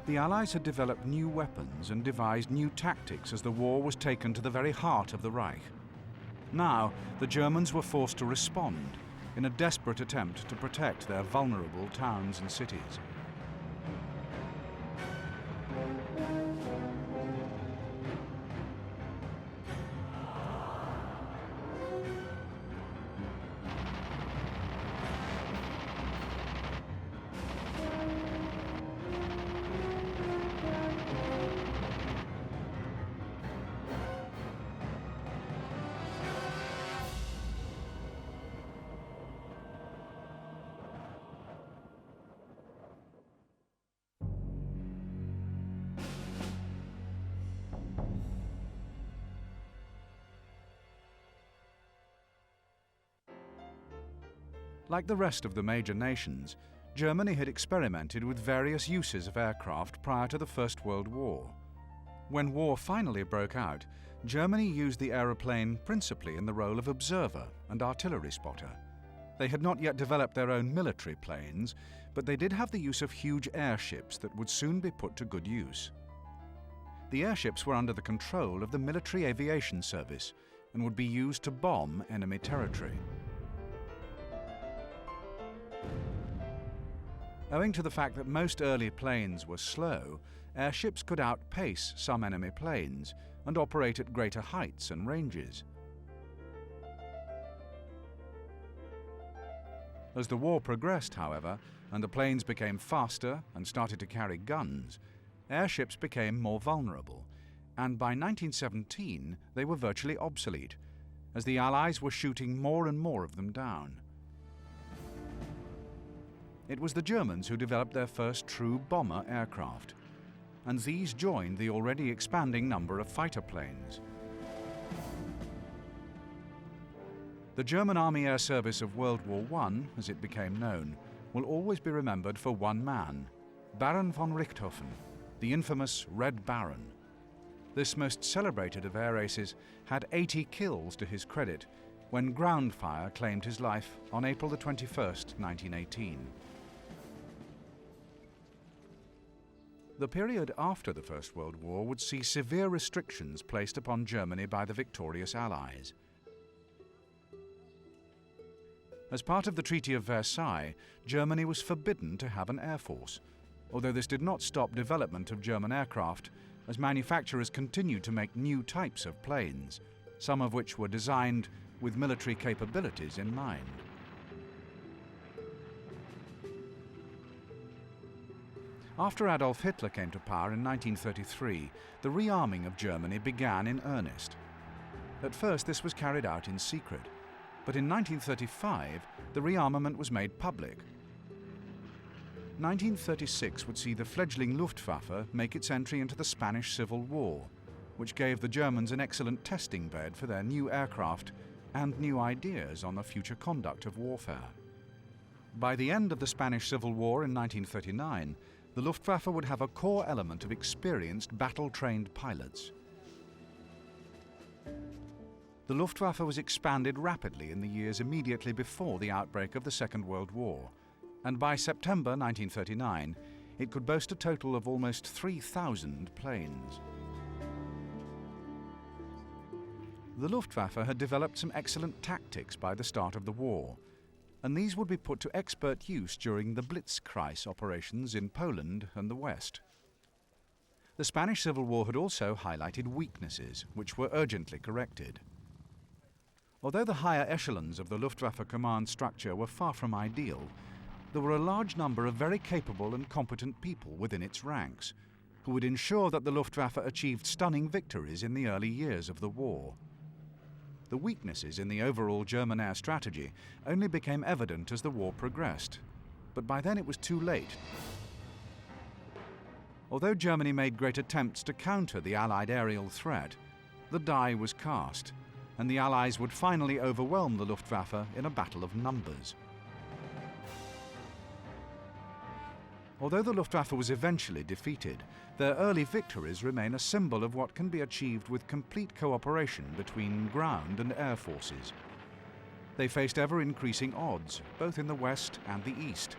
The Allies had developed new weapons and devised new tactics as the war was taken to the very heart of the Reich. Now, the Germans were forced to respond in a desperate attempt to protect their vulnerable towns and cities. Like the rest of the major nations, Germany had experimented with various uses of aircraft prior to the First World War. When war finally broke out, Germany used the aeroplane principally in the role of observer and artillery spotter. They had not yet developed their own military planes, but they did have the use of huge airships that would soon be put to good use. The airships were under the control of the Military Aviation Service and would be used to bomb enemy territory. Owing to the fact that most early planes were slow, airships could outpace some enemy planes and operate at greater heights and ranges. As the war progressed, however, and the planes became faster and started to carry guns, airships became more vulnerable, and by 1917 they were virtually obsolete, as the Allies were shooting more and more of them down. It was the Germans who developed their first true bomber aircraft, and these joined the already expanding number of fighter planes. The German Army Air Service of World War I, as it became known, will always be remembered for one man, Baron von Richthofen, the infamous Red Baron. This most celebrated of air aces had 80 kills to his credit when ground fire claimed his life on April 21st, 1918. The period after the First World War would see severe restrictions placed upon Germany by the victorious Allies. As part of the Treaty of Versailles, Germany was forbidden to have an air force, although this did not stop development of German aircraft, as manufacturers continued to make new types of planes, some of which were designed with military capabilities in mind. After Adolf Hitler came to power in 1933, the rearming of Germany began in earnest. At first, this was carried out in secret, But in 1935, the rearmament was made public. 1936 would see the fledgling Luftwaffe make its entry into the Spanish Civil War, which gave the Germans an excellent testing bed for their new aircraft and new ideas on the future conduct of warfare. By the end of the Spanish Civil War in 1939, the Luftwaffe would have a core element of experienced battle-trained pilots. The Luftwaffe was expanded rapidly in the years immediately before the outbreak of the Second World War, and by September 1939, it could boast a total of almost 3,000 planes. The Luftwaffe had developed some excellent tactics by the start of the war, and these would be put to expert use during the Blitzkrieg operations in Poland and the West. The Spanish Civil War had also highlighted weaknesses, which were urgently corrected. Although the higher echelons of the Luftwaffe command structure were far from ideal, there were a large number of very capable and competent people within its ranks, who would ensure that the Luftwaffe achieved stunning victories in the early years of the war. The weaknesses in the overall German air strategy only became evident as the war progressed, but by then it was too late. Although Germany made great attempts to counter the Allied aerial threat, the die was cast, and the Allies would finally overwhelm the Luftwaffe in a battle of numbers. Although the Luftwaffe was eventually defeated, their early victories remain a symbol of what can be achieved with complete cooperation between ground and air forces. They faced ever-increasing odds, both in the West and the East,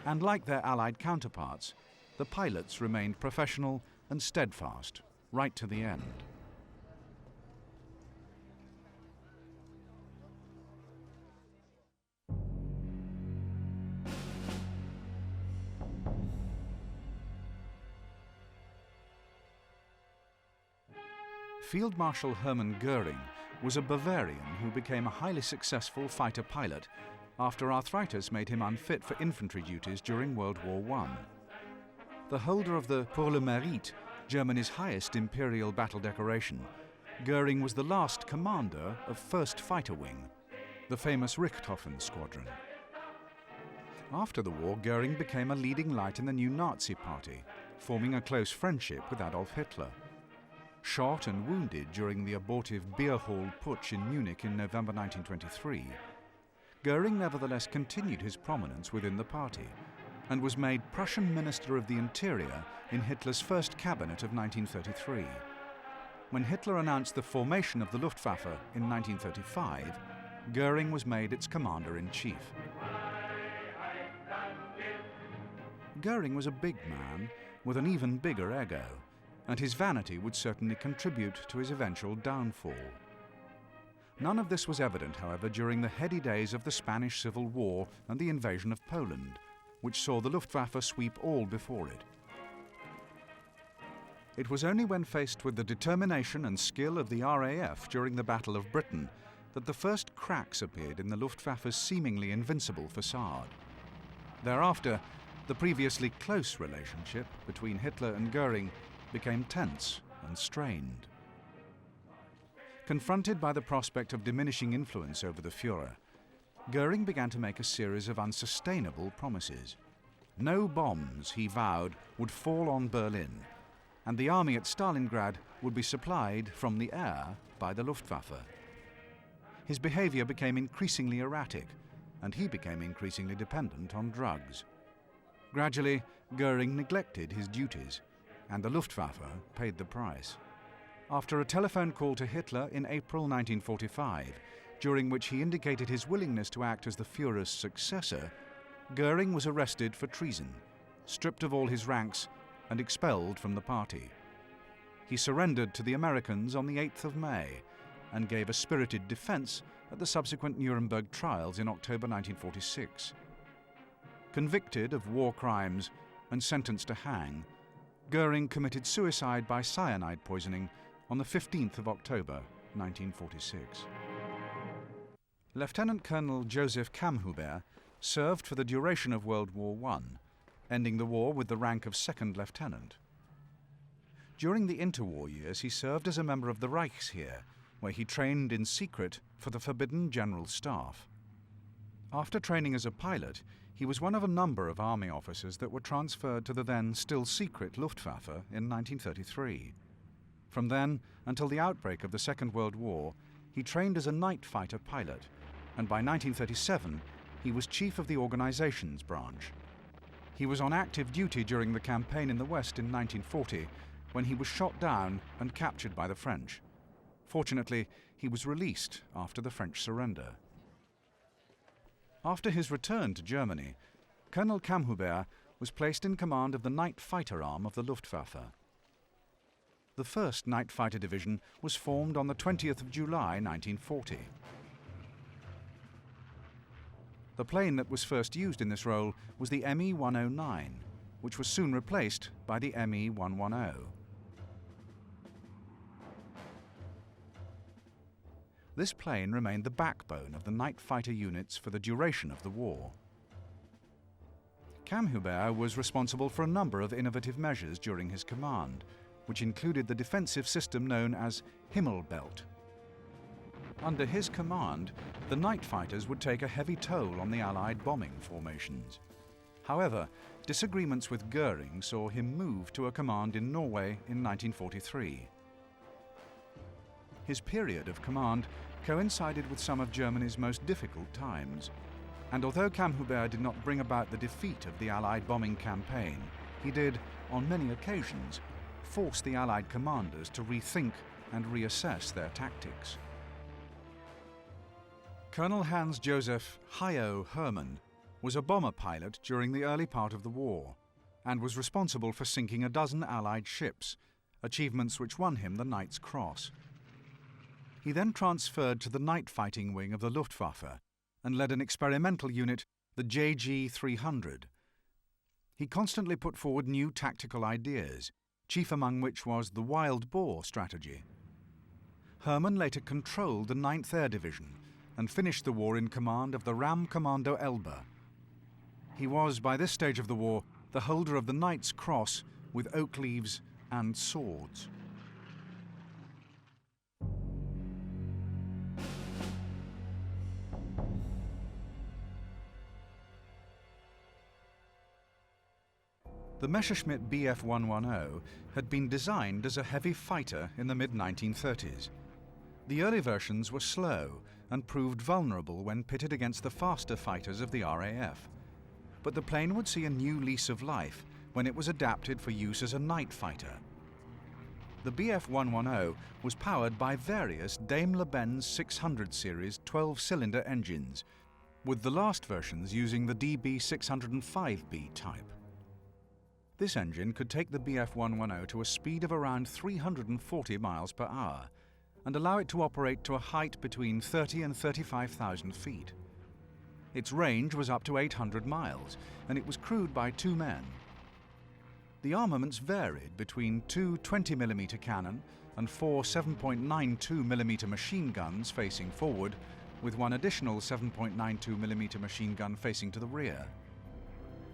and like their Allied counterparts, the pilots remained professional and steadfast, right to the end. Field Marshal Hermann Goering was a Bavarian who became a highly successful fighter pilot after arthritis made him unfit for infantry duties during World War I. The holder of the Pour le Mérite, Germany's highest imperial battle decoration, Goering was the last commander of 1st Fighter Wing, the famous Richthofen Squadron. After the war, Goering became a leading light in the new Nazi party, forming a close friendship with Adolf Hitler. Shot and wounded during the abortive beer hall putsch in Munich in November 1923, Goering nevertheless continued his prominence within the party and was made Prussian Minister of the Interior in Hitler's first cabinet of 1933. When Hitler announced the formation of the Luftwaffe in 1935, Goering was made its commander-in-chief. Goering was a big man with an even bigger ego, and his vanity would certainly contribute to his eventual downfall. None of this was evident, however, during the heady days of the Spanish Civil War and the invasion of Poland, which saw the Luftwaffe sweep all before it. It was only when faced with the determination and skill of the RAF during the Battle of Britain that the first cracks appeared in the Luftwaffe's seemingly invincible facade. Thereafter, the previously close relationship between Hitler and Goering became tense and strained. Confronted by the prospect of diminishing influence over the Führer, Goering began to make a series of unsustainable promises. No bombs, he vowed, would fall on Berlin, and the army at Stalingrad would be supplied from the air by the Luftwaffe. His behavior became increasingly erratic, and he became increasingly dependent on drugs. Gradually, Goering neglected his duties, and the Luftwaffe paid the price. After a telephone call to Hitler in April 1945, during which he indicated his willingness to act as the Führer's successor, Goering was arrested for treason, stripped of all his ranks, and expelled from the party. He surrendered to the Americans on the 8th of May and gave a spirited defense at the subsequent Nuremberg trials in October 1946. Convicted of war crimes and sentenced to hang, Goering committed suicide by cyanide poisoning on the 15th of October, 1946. Lieutenant Colonel Joseph Kamhuber served for the duration of World War I, ending the war with the rank of second lieutenant. During the interwar years, he served as a member of the Reichsheer, where he trained in secret for the forbidden General Staff. After training as a pilot, he was one of a number of army officers that were transferred to the then still secret Luftwaffe in 1933. From then until the outbreak of the Second World War, he trained as a night fighter pilot, and by 1937 he was chief of the organizations branch. He was on active duty during the campaign in the West in 1940, when he was shot down and captured by the French. Fortunately, he was released after the French surrender. After his return to Germany, Colonel Himmelbett was placed in command of the night fighter arm of the Luftwaffe. The 1st Night Fighter Division was formed on the 20th of July 1940. The plane that was first used in this role was the Me-109, which was soon replaced by the Me-110. This plane remained the backbone of the night fighter units for the duration of the war. Himmelbett was responsible for a number of innovative measures during his command, which included the defensive system known as Himmelbett. Under his command, the night fighters would take a heavy toll on the Allied bombing formations. However, disagreements with Goering saw him move to a command in Norway in 1943. His period of command coincided with some of Germany's most difficult times, and although Himmelbett did not bring about the defeat of the Allied bombing campaign, he did, on many occasions, force the Allied commanders to rethink and reassess their tactics. Colonel Hans-Joachim Herrmann was a bomber pilot during the early part of the war and was responsible for sinking a dozen Allied ships, achievements which won him the Knight's Cross. He then transferred to the night fighting wing of the Luftwaffe and led an experimental unit, the JG-300. He constantly put forward new tactical ideas, chief among which was the wild boar strategy. Hermann later controlled the 9th Air Division and finished the war in command of the Ram Commando Elbe. He was, by this stage of the war, the holder of the Knight's Cross with oak leaves and swords. The Messerschmitt Bf-110 had been designed as a heavy fighter in the mid-1930s. The early versions were slow and proved vulnerable when pitted against the faster fighters of the RAF. But the plane would see a new lease of life when it was adapted for use as a night fighter. The Bf-110 was powered by various Daimler-Benz 600 series 12-cylinder engines, with the last versions using the DB605B type. This engine could take the Bf-110 to a speed of around 340 miles per hour and allow it to operate to a height between 30 and 35,000 feet. Its range was up to 800 miles, and it was crewed by 2 men. The armaments varied between 2 20mm cannon and 4 7.92mm machine guns facing forward, with one additional 7.92mm machine gun facing to the rear.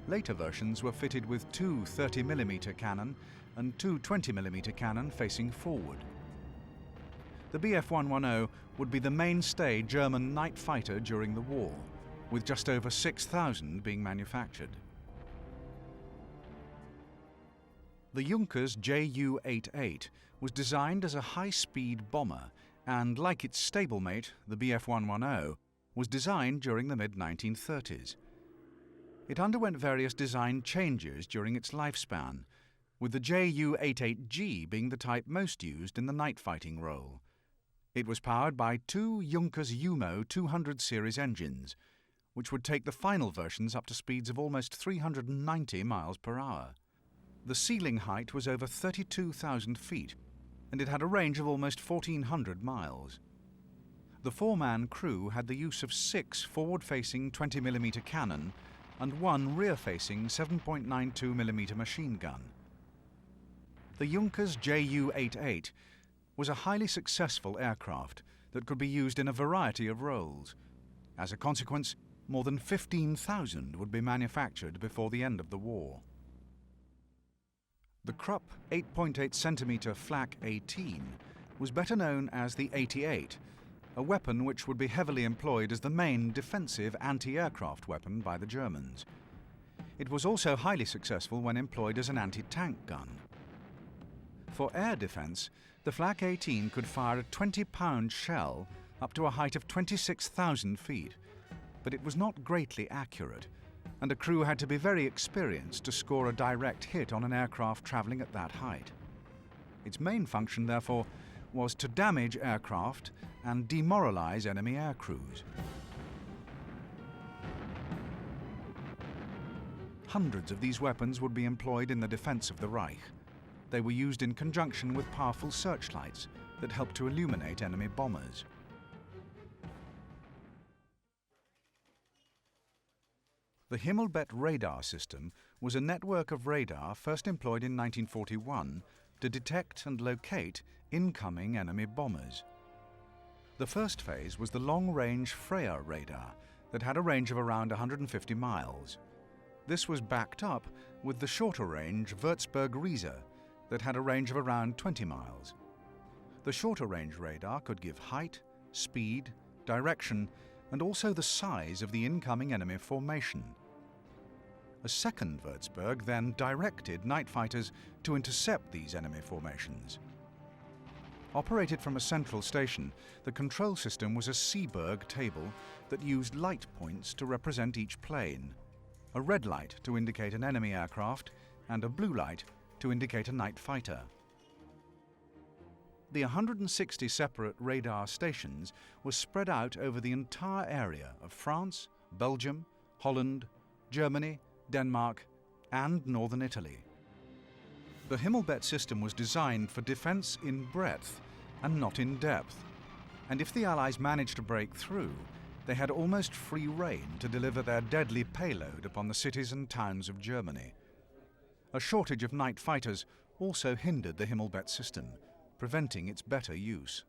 Later versions were fitted with 2 30mm cannon and 2 20mm cannon facing forward. The Bf-110 would be the mainstay German night fighter during the war, with just over 6,000 being manufactured. The Junkers Ju-88 was designed as a high-speed bomber and, like its stablemate, the Bf-110, was designed during the mid-1930s. It underwent various design changes during its lifespan, with the Ju-88G being the type most used in the night fighting role. It was powered by 2 Junkers Jumo 200 series engines, which would take the final versions up to speeds of almost 390 miles per hour. The ceiling height was over 32,000 feet, and it had a range of almost 1,400 miles. The 4-man crew had the use of 6 forward-facing 20mm cannon and 1 rear-facing 7.92mm machine gun. The Junkers Ju-88 was a highly successful aircraft that could be used in a variety of roles. As a consequence, more than 15,000 would be manufactured before the end of the war. The Krupp 8.8cm Flak 18 was better known as the 88 a weapon which would be heavily employed as the main defensive anti-aircraft weapon by the Germans. It was also highly successful when employed as an anti-tank gun. For air defense, the Flak 18 could fire a 20-pound shell up to a height of 26,000 feet, but it was not greatly accurate, and a crew had to be very experienced to score a direct hit on an aircraft travelling at that height. Its main function, therefore, was to damage aircraft and demoralize enemy air crews. Hundreds of these weapons would be employed in the defense of the Reich. They were used in conjunction with powerful searchlights that helped to illuminate enemy bombers. The Himmelbett radar system was a network of radar first employed in 1941 to detect and locate incoming enemy bombers. The first phase was the long-range Freya radar that had a range of around 150 miles. This was backed up with the shorter-range Würzburg-Riese that had a range of around 20 miles. The shorter-range radar could give height, speed, direction, and also the size of the incoming enemy formation. A second Würzburg then directed night fighters to intercept these enemy formations. Operated from a central station, the control system was a Seeberg table that used light points to represent each plane, a red light to indicate an enemy aircraft and a blue light to indicate a night fighter. The 160 separate radar stations were spread out over the entire area of France, Belgium, Holland, Germany, Denmark, and northern Italy. The Himmelbett system was designed for defense in breadth and not in depth, and if the Allies managed to break through, they had almost free rein to deliver their deadly payload upon the cities and towns of Germany. A shortage of night fighters also hindered the Himmelbett system, preventing its better use.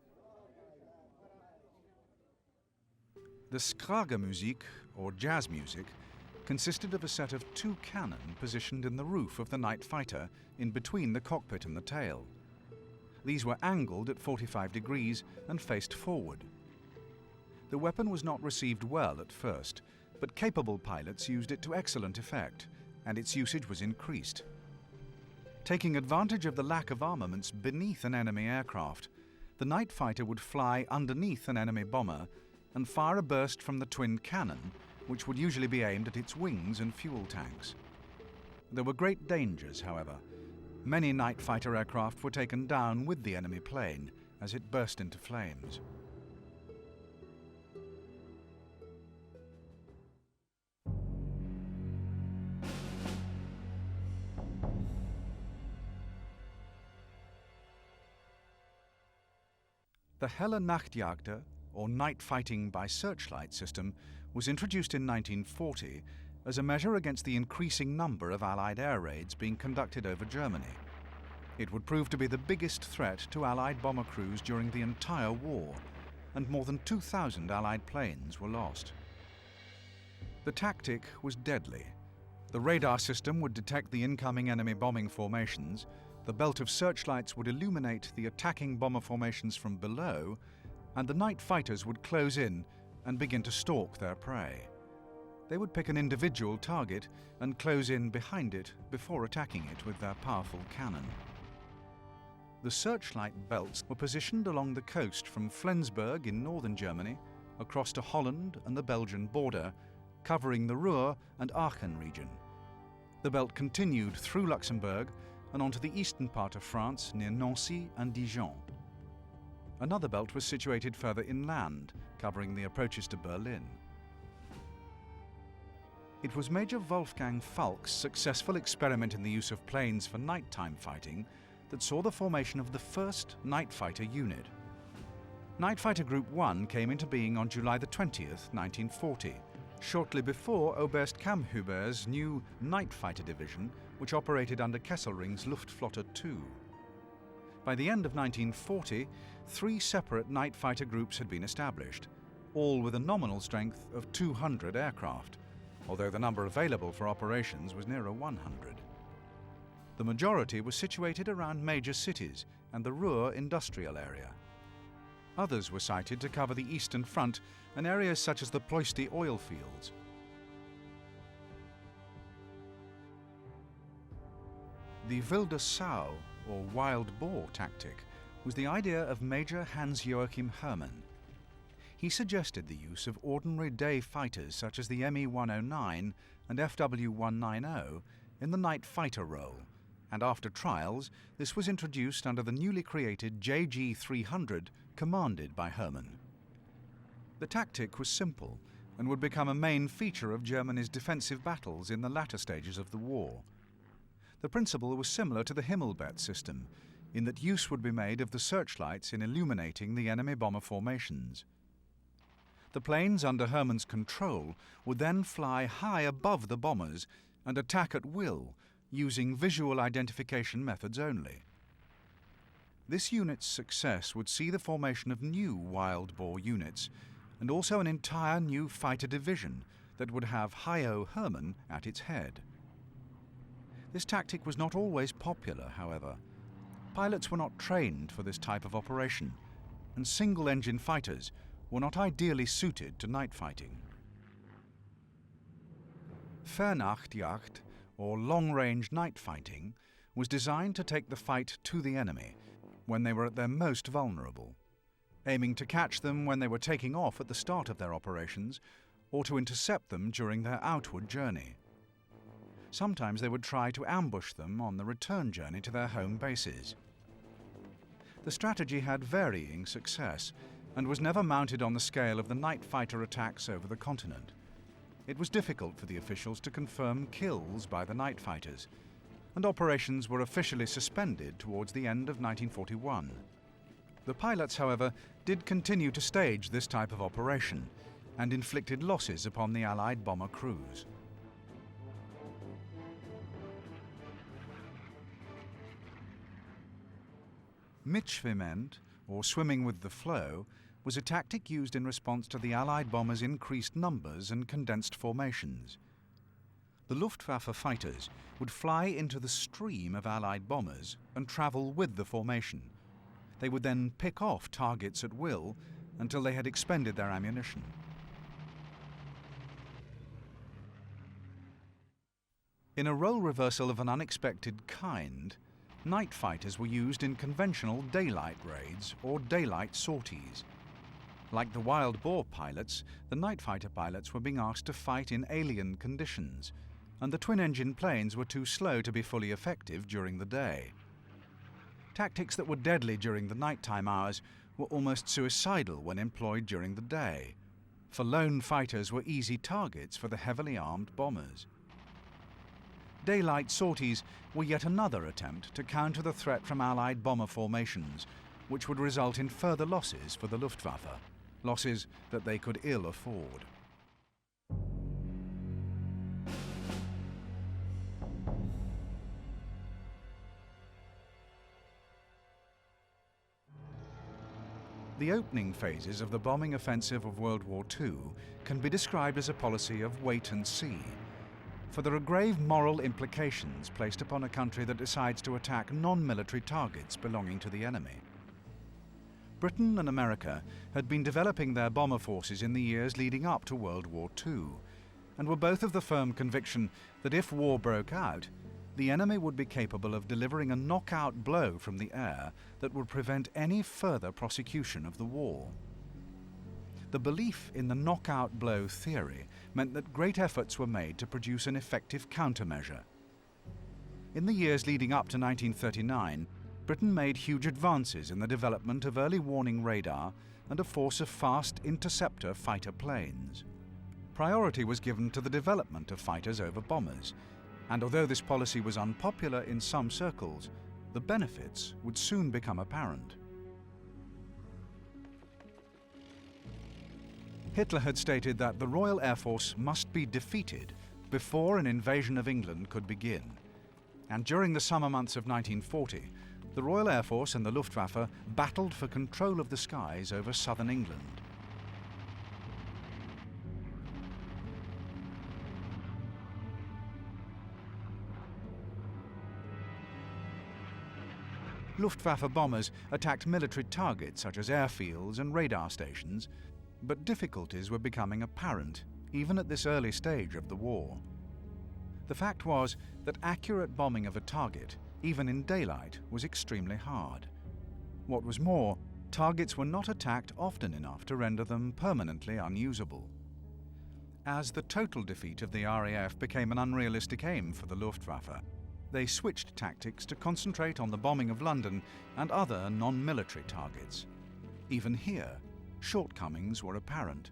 The Schlagermusik, or jazz music, consisted of a set of two cannon positioned in the roof of the night fighter in between the cockpit and the tail. These were angled at 45 degrees and faced forward. The weapon was not received well at first, but capable pilots used it to excellent effect, and its usage was increased. Taking advantage of the lack of armaments beneath an enemy aircraft, the night fighter would fly underneath an enemy bomber and fire a burst from the twin cannon, which would usually be aimed at its wings and fuel tanks. There were great dangers, however. Many night fighter aircraft were taken down with the enemy plane as it burst into flames. The Helle Nachtjagd, or night fighting by searchlight system, was introduced in 1940 as a measure against the increasing number of Allied air raids being conducted over Germany. It would prove to be the biggest threat to Allied bomber crews during the entire war, and more than 2,000 Allied planes were lost. The tactic was deadly. The radar system would detect the incoming enemy bombing formations, the belt of searchlights would illuminate the attacking bomber formations from below, and the night fighters would close in and begin to stalk their prey. They would pick an individual target and close in behind it before attacking it with their powerful cannon. The searchlight belts were positioned along the coast from Flensburg in northern Germany, across to Holland and the Belgian border, covering the Ruhr and Aachen region. The belt continued through Luxembourg and onto the eastern part of France near Nancy and Dijon. Another belt was situated further inland, covering the approaches to Berlin. It was Major Wolfgang Falk's successful experiment in the use of planes for nighttime fighting that saw the formation of the first night fighter unit. Night Fighter Group 1 came into being on July the 20th, 1940, shortly before Oberst Kammhuber's new Night Fighter Division, which operated under Kesselring's Luftwaffe 2. By the end of 1940, 3 separate night fighter groups had been established, all with a nominal strength of 200 aircraft, although the number available for operations was nearer 100. The majority was situated around major cities and the Ruhr industrial area. Others were sighted to cover the Eastern Front and areas such as the Ploiești oil fields. The wilde Sau, or wild boar tactic, was the idea of Major Hans-Joachim Herrmann. He suggested the use of ordinary day fighters such as the Me-109 and FW-190 in the night fighter role, and after trials, this was introduced under the newly created JG-300 commanded by Herrmann. The tactic was simple and would become a main feature of Germany's defensive battles in the latter stages of the war. The principle was similar to the Himmelbett system, in that use would be made of the searchlights in illuminating the enemy bomber formations. The planes under Herrmann's control would then fly high above the bombers and attack at will, using visual identification methods only. This unit's success would see the formation of new wild boar units, and also an entire new fighter division that would have Hi-O Herrmann at its head. This tactic was not always popular, however. Pilots were not trained for this type of operation, and single-engine fighters were not ideally suited to night fighting. Vernachtjagd, or long-range night fighting, was designed to take the fight to the enemy when they were at their most vulnerable, aiming to catch them when they were taking off at the start of their operations or to intercept them during their outward journey. Sometimes they would try to ambush them on the return journey to their home bases. The strategy had varying success and was never mounted on the scale of the night fighter attacks over the continent. It was difficult for the officials to confirm kills by the night fighters, and operations were officially suspended towards the end of 1941. The pilots, however, did continue to stage this type of operation and inflicted losses upon the Allied bomber crews. Mitschwimmen, or swimming with the flow, was a tactic used in response to the Allied bombers' increased numbers and condensed formations. The Luftwaffe fighters would fly into the stream of Allied bombers and travel with the formation. They would then pick off targets at will until they had expended their ammunition. In a role reversal of an unexpected kind, night fighters were used in conventional daylight raids or daylight sorties. Like the wild boar pilots, the night fighter pilots were being asked to fight in alien conditions, and the twin-engine planes were too slow to be fully effective during the day. Tactics that were deadly during the nighttime hours were almost suicidal when employed during the day, for lone fighters were easy targets for the heavily armed bombers. Daylight sorties were yet another attempt to counter the threat from Allied bomber formations, which would result in further losses for the Luftwaffe, losses that they could ill afford. The opening phases of the bombing offensive of World War II can be described as a policy of wait and see, for there are grave moral implications placed upon a country that decides to attack non-military targets belonging to the enemy. Britain and America had been developing their bomber forces in the years leading up to World War II, and were both of the firm conviction that if war broke out, the enemy would be capable of delivering a knockout blow from the air that would prevent any further prosecution of the war. The belief in the knockout blow theory meant that great efforts were made to produce an effective countermeasure. In the years leading up to 1939, Britain made huge advances in the development of early warning radar and a force of fast interceptor fighter planes. Priority was given to the development of fighters over bombers, and although this policy was unpopular in some circles, the benefits would soon become apparent. Hitler had stated that the Royal Air Force must be defeated before an invasion of England could begin, and during the summer months of 1940, the Royal Air Force and the Luftwaffe battled for control of the skies over southern England. Luftwaffe bombers attacked military targets such as airfields and radar stations, but difficulties were becoming apparent even at this early stage of the war. The fact was that accurate bombing of a target, even in daylight, was extremely hard. What was more, targets were not attacked often enough to render them permanently unusable. As the total defeat of the RAF became an unrealistic aim for the Luftwaffe, they switched tactics to concentrate on the bombing of London and other non-military targets. Even here, shortcomings were apparent,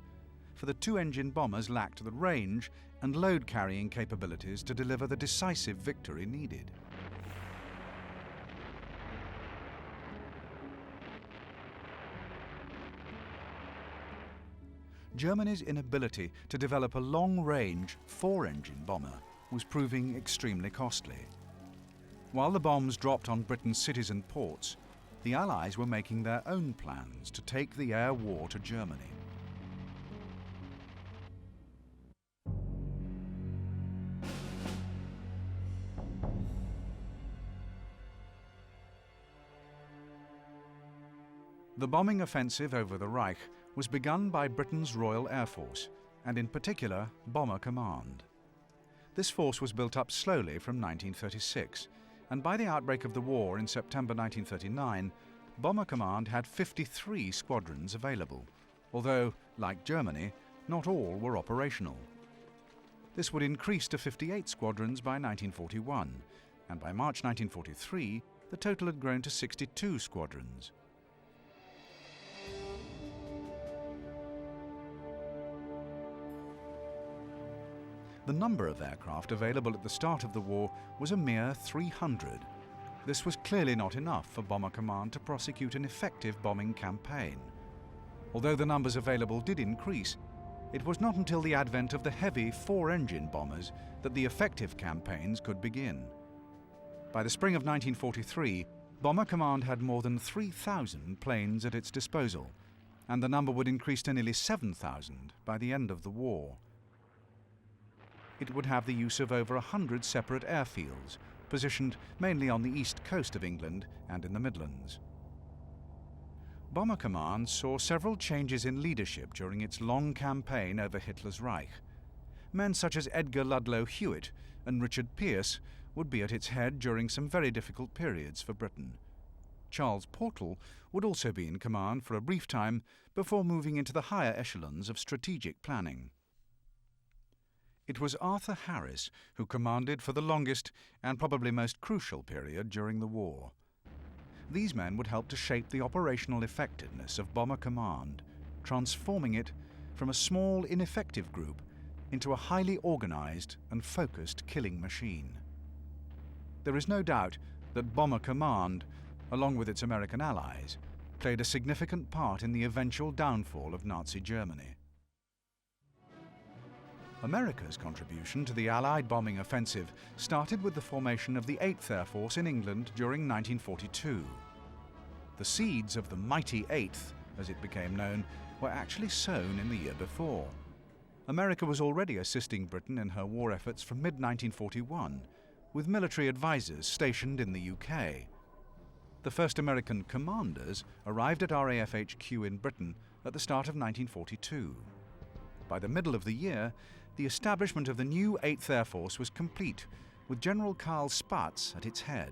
for the two-engine bombers lacked the range and load-carrying capabilities to deliver the decisive victory needed. Germany's inability to develop a long-range, four-engine bomber was proving extremely costly. While the bombs dropped on Britain's cities and ports, the Allies were making their own plans to take the air war to Germany. The bombing offensive over the Reich was begun by Britain's Royal Air Force, and in particular Bomber Command. This force was built up slowly from 1936, and by the outbreak of the war in September 1939, Bomber Command had 53 squadrons available, although, like Germany, not all were operational. This would increase to 58 squadrons by 1941, and by March 1943, the total had grown to 62 squadrons. The number of aircraft available at the start of the war was a mere 300. This was clearly not enough for Bomber Command to prosecute an effective bombing campaign. Although the numbers available did increase, it was not until the advent of the heavy four-engine bombers that the effective campaigns could begin. By the spring of 1943, Bomber Command had more than 3,000 planes at its disposal, and the number would increase to nearly 7,000 by the end of the war. It would have the use of over 100 separate airfields, positioned mainly on the east coast of England and in the Midlands. Bomber Command saw several changes in leadership during its long campaign over Hitler's Reich. Men such as Edgar Ludlow Hewitt and Richard Pearce would be at its head during some very difficult periods for Britain. Charles Portal would also be in command for a brief time before moving into the higher echelons of strategic planning. It was Arthur Harris who commanded for the longest and probably most crucial period during the war. These men would help to shape the operational effectiveness of Bomber Command, transforming it from a small, ineffective group into a highly organized and focused killing machine. There is no doubt that Bomber Command, along with its American allies, played a significant part in the eventual downfall of Nazi Germany. America's contribution to the Allied bombing offensive started with the formation of the 8th Air Force in England during 1942. The seeds of the mighty 8th, as it became known, were actually sown in the year before. America was already assisting Britain in her war efforts from mid-1941, with military advisors stationed in the UK. The first American commanders arrived at RAF HQ in Britain at the start of 1942. By the middle of the year, the establishment of the new 8th Air Force was complete, with General Karl Spaatz at its head.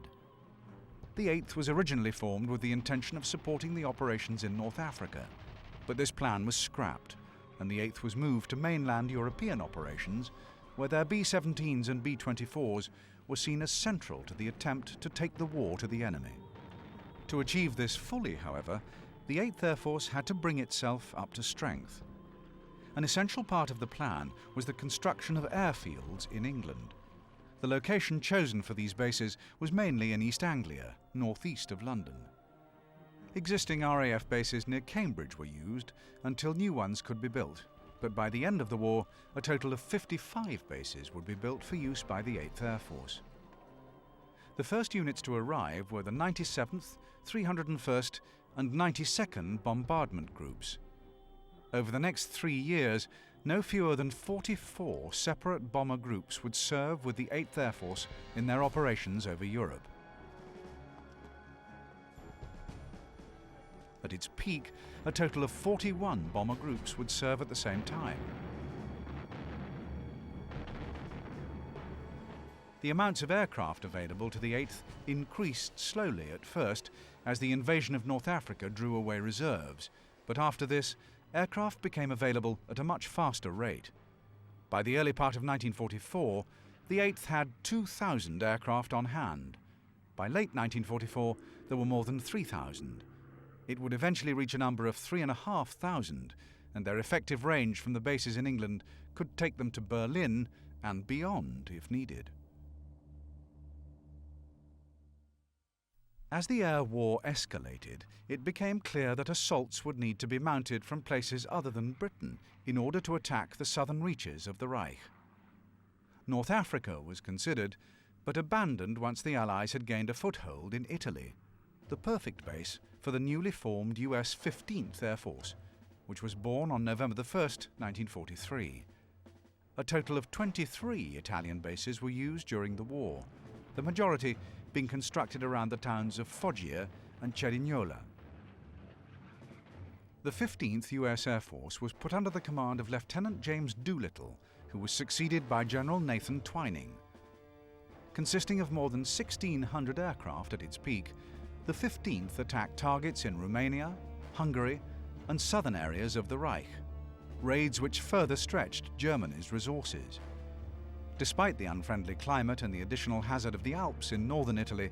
The 8th was originally formed with the intention of supporting the operations in North Africa, but this plan was scrapped, and the 8th was moved to mainland European operations, where their B-17s and B-24s were seen as central to the attempt to take the war to the enemy. To achieve this fully, however, the 8th Air Force had to bring itself up to strength. An essential part of the plan was the construction of airfields in England. The location chosen for these bases was mainly in East Anglia, northeast of London. Existing RAF bases near Cambridge were used until new ones could be built, but by the end of the war, a total of 55 bases would be built for use by the 8th Air Force. The first units to arrive were the 97th, 301st and 92nd Bombardment Groups. Over the next 3 years, no fewer than 44 separate bomber groups would serve with the 8th Air Force in their operations over Europe. At its peak, a total of 41 bomber groups would serve at the same time. The amounts of aircraft available to the 8th increased slowly at first as the invasion of North Africa drew away reserves, but after this, aircraft became available at a much faster rate. By the early part of 1944, the 8th had 2,000 aircraft on hand. By late 1944, there were more than 3,000. It would eventually reach a number of 3,500, and their effective range from the bases in England could take them to Berlin and beyond if needed. As the air war escalated, it became clear that assaults would need to be mounted from places other than Britain in order to attack the southern reaches of the Reich. North Africa was considered, but abandoned once the Allies had gained a foothold in Italy, the perfect base for the newly formed US 15th Air Force, which was born on November 1, 1943. A total of 23 Italian bases were used during the war, the majority being constructed around the towns of Foggia and Cerignola. The 15th US Air Force was put under the command of Lieutenant James Doolittle, who was succeeded by General Nathan Twining. Consisting of more than 1,600 aircraft at its peak, the 15th attacked targets in Romania, Hungary, and southern areas of the Reich, raids which further stretched Germany's resources. Despite the unfriendly climate and the additional hazard of the Alps in northern Italy,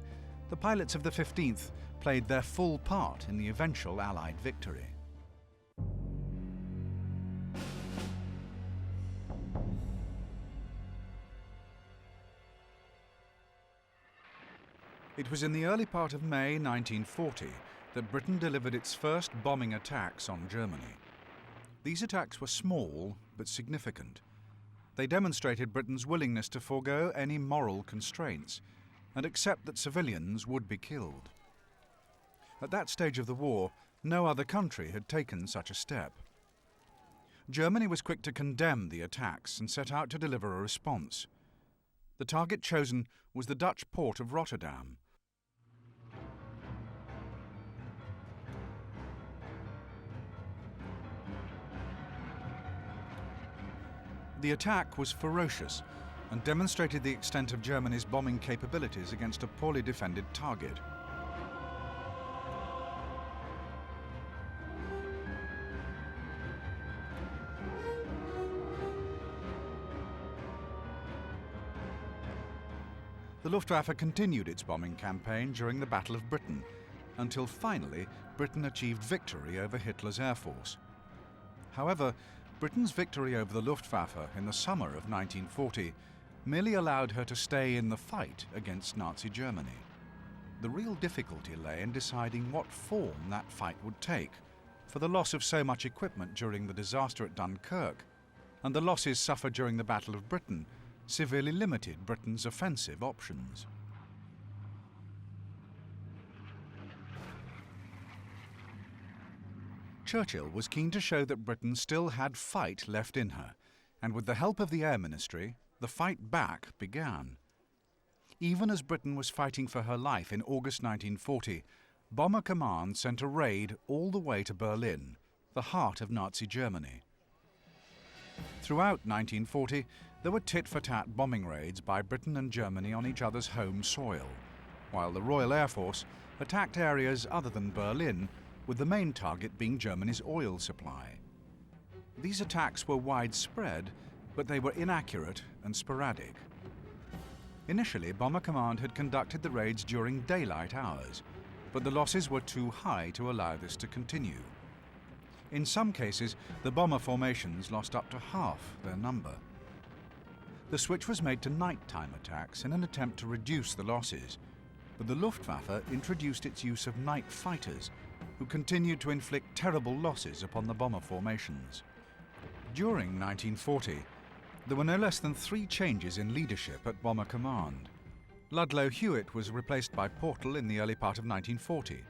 the pilots of the 15th played their full part in the eventual Allied victory. It was in the early part of May 1940 that Britain delivered its first bombing attacks on Germany. These attacks were small but significant. They demonstrated Britain's willingness to forego any moral constraints and accept that civilians would be killed. At that stage of the war, no other country had taken such a step. Germany was quick to condemn the attacks and set out to deliver a response. The target chosen was the Dutch port of Rotterdam. The attack was ferocious and demonstrated the extent of Germany's bombing capabilities against a poorly defended target. The Luftwaffe continued its bombing campaign during the Battle of Britain, until finally Britain achieved victory over Hitler's air force. However, Britain's victory over the Luftwaffe in the summer of 1940 merely allowed her to stay in the fight against Nazi Germany. The real difficulty lay in deciding what form that fight would take, for the loss of so much equipment during the disaster at Dunkirk and the losses suffered during the Battle of Britain severely limited Britain's offensive options. Churchill was keen to show that Britain still had fight left in her, and with the help of the Air Ministry, the fight back began. Even as Britain was fighting for her life in August 1940, Bomber Command sent a raid all the way to Berlin, the heart of Nazi Germany. Throughout 1940, there were tit-for-tat bombing raids by Britain and Germany on each other's home soil, while the Royal Air Force attacked areas other than Berlin, with the main target being Germany's oil supply. These attacks were widespread, but they were inaccurate and sporadic. Initially, Bomber Command had conducted the raids during daylight hours, but the losses were too high to allow this to continue. In some cases, the bomber formations lost up to half their number. The switch was made to nighttime attacks in an attempt to reduce the losses, but the Luftwaffe introduced its use of night fighters, who continued to inflict terrible losses upon the bomber formations. During 1940, there were no less than 3 changes in leadership at Bomber Command. Ludlow Hewitt was replaced by Portal in the early part of 1940.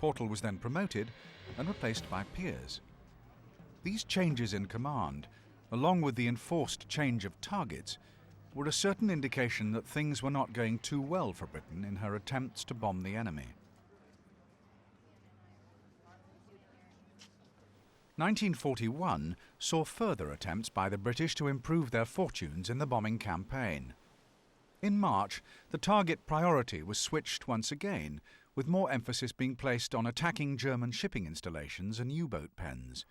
Portal was then promoted and replaced by Pears. These changes in command, along with the enforced change of targets, were a certain indication that things were not going too well for Britain in her attempts to bomb the enemy. 1941 saw further attempts by the British to improve their fortunes in the bombing campaign. In March, the target priority was switched once again, with more emphasis being placed on attacking German shipping installations and U-boat pens.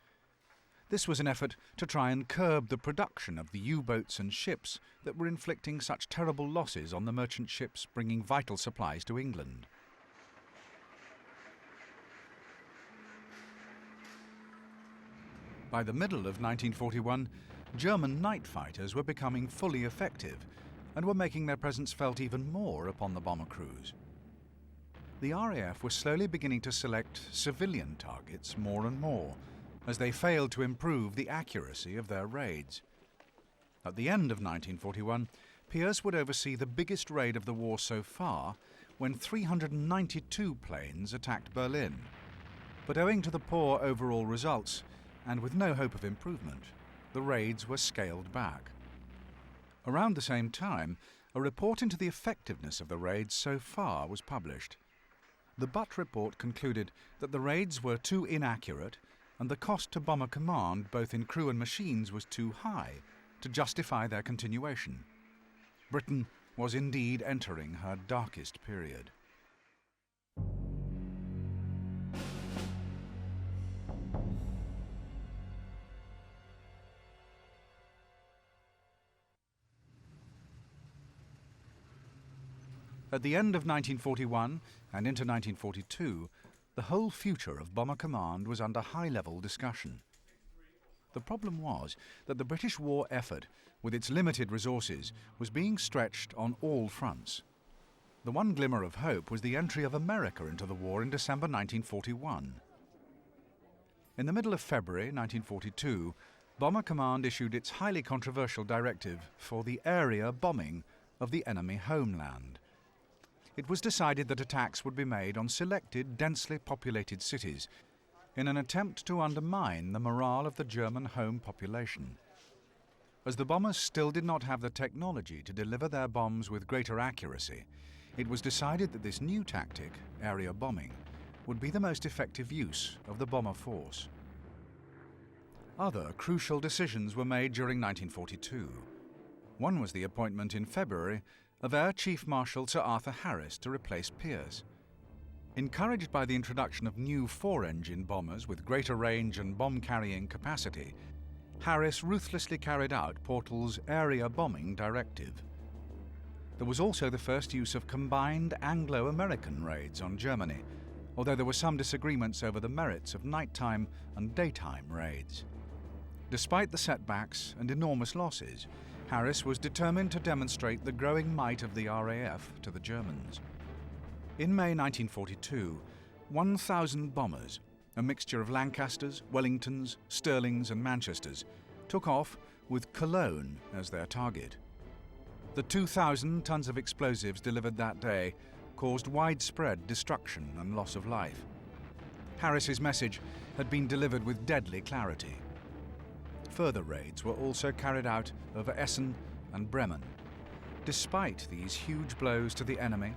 This was an effort to try and curb the production of the U-boats and ships that were inflicting such terrible losses on the merchant ships bringing vital supplies to England. By the middle of 1941, German night fighters were becoming fully effective and were making their presence felt even more upon the bomber crews. The RAF was slowly beginning to select civilian targets more and more, as they failed to improve the accuracy of their raids. At the end of 1941, Pearce would oversee the biggest raid of the war so far, when 392 planes attacked Berlin. But owing to the poor overall results, and with no hope of improvement, the raids were scaled back. Around the same time, a report into the effectiveness of the raids so far was published. The Butt report concluded that the raids were too inaccurate and the cost to Bomber Command, both in crew and machines, was too high to justify their continuation. Britain was indeed entering her darkest period. At the end of 1941 and into 1942, the whole future of Bomber Command was under high-level discussion. The problem was that the British war effort, with its limited resources, was being stretched on all fronts. The one glimmer of hope was the entry of America into the war in December 1941. In the middle of February 1942, Bomber Command issued its highly controversial directive for the area bombing of the enemy homeland. It was decided that attacks would be made on selected, densely populated cities in an attempt to undermine the morale of the German home population. As the bombers still did not have the technology to deliver their bombs with greater accuracy, it was decided that this new tactic, area bombing, would be the most effective use of the bomber force. Other crucial decisions were made during 1942. One was the appointment in February of Air Chief Marshal Sir Arthur Harris to replace Pearce. Encouraged by the introduction of new 4-engine bombers with greater range and bomb-carrying capacity, Harris ruthlessly carried out Portal's area bombing directive. There was also the first use of combined Anglo-American raids on Germany, although there were some disagreements over the merits of nighttime and daytime raids. Despite the setbacks and enormous losses, Harris was determined to demonstrate the growing might of the RAF to the Germans. In May 1942, 1,000 bombers, a mixture of Lancasters, Wellingtons, Stirlings and Manchesters, took off with Cologne as their target. The 2,000 tons of explosives delivered that day caused widespread destruction and loss of life. Harris's message had been delivered with deadly clarity. Further raids were also carried out over Essen and Bremen. Despite these huge blows to the enemy,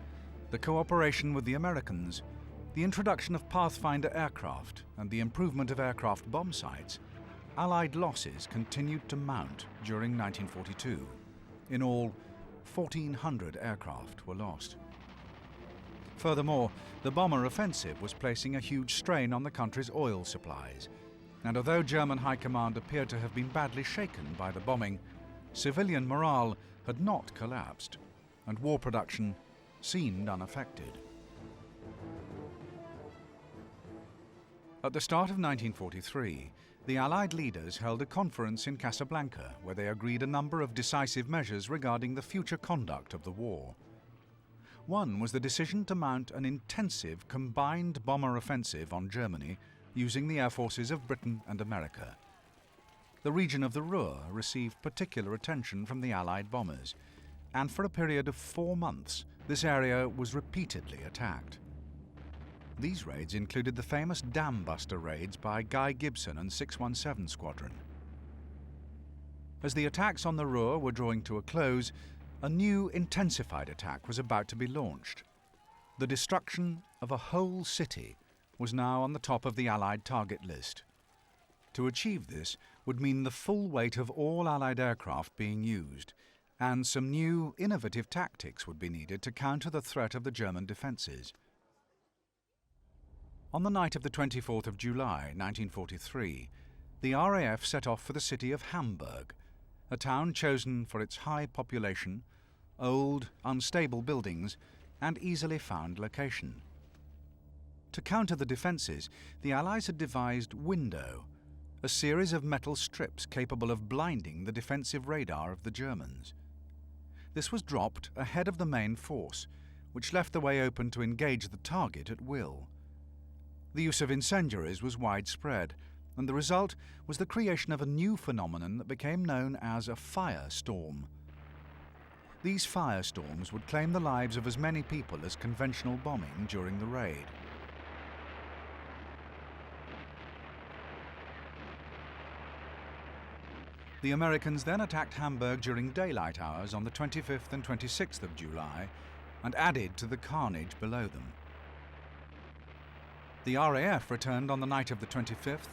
the cooperation with the Americans, the introduction of Pathfinder aircraft and the improvement of aircraft bomb sites, Allied losses continued to mount during 1942. In all, 1,400 aircraft were lost. Furthermore, the bomber offensive was placing a huge strain on the country's oil supplies, and although German High Command appeared to have been badly shaken by the bombing, civilian morale had not collapsed, and war production seemed unaffected. At the start of 1943, the Allied leaders held a conference in Casablanca where they agreed a number of decisive measures regarding the future conduct of the war. One was the decision to mount an intensive combined bomber offensive on Germany using the air forces of Britain and America. The region of the Ruhr received particular attention from the Allied bombers, and for a period of 4 months, this area was repeatedly attacked. These raids included the famous Dam Buster raids by Guy Gibson and 617 Squadron. As the attacks on the Ruhr were drawing to a close, a new intensified attack was about to be launched. The destruction of a whole city was now on the top of the Allied target list. To achieve this would mean the full weight of all Allied aircraft being used, and some new, innovative tactics would be needed to counter the threat of the German defences. On the night of the 24th of July, 1943, the RAF set off for the city of Hamburg, a town chosen for its high population, old, unstable buildings, and easily found location. To counter the defences, the Allies had devised Window, a series of metal strips capable of blinding the defensive radar of the Germans. This was dropped ahead of the main force, which left the way open to engage the target at will. The use of incendiaries was widespread, and the result was the creation of a new phenomenon that became known as a firestorm. These firestorms would claim the lives of as many people as conventional bombing during the raid. The Americans then attacked Hamburg during daylight hours on the 25th and 26th of July and added to the carnage below them. The RAF returned on the night of the 25th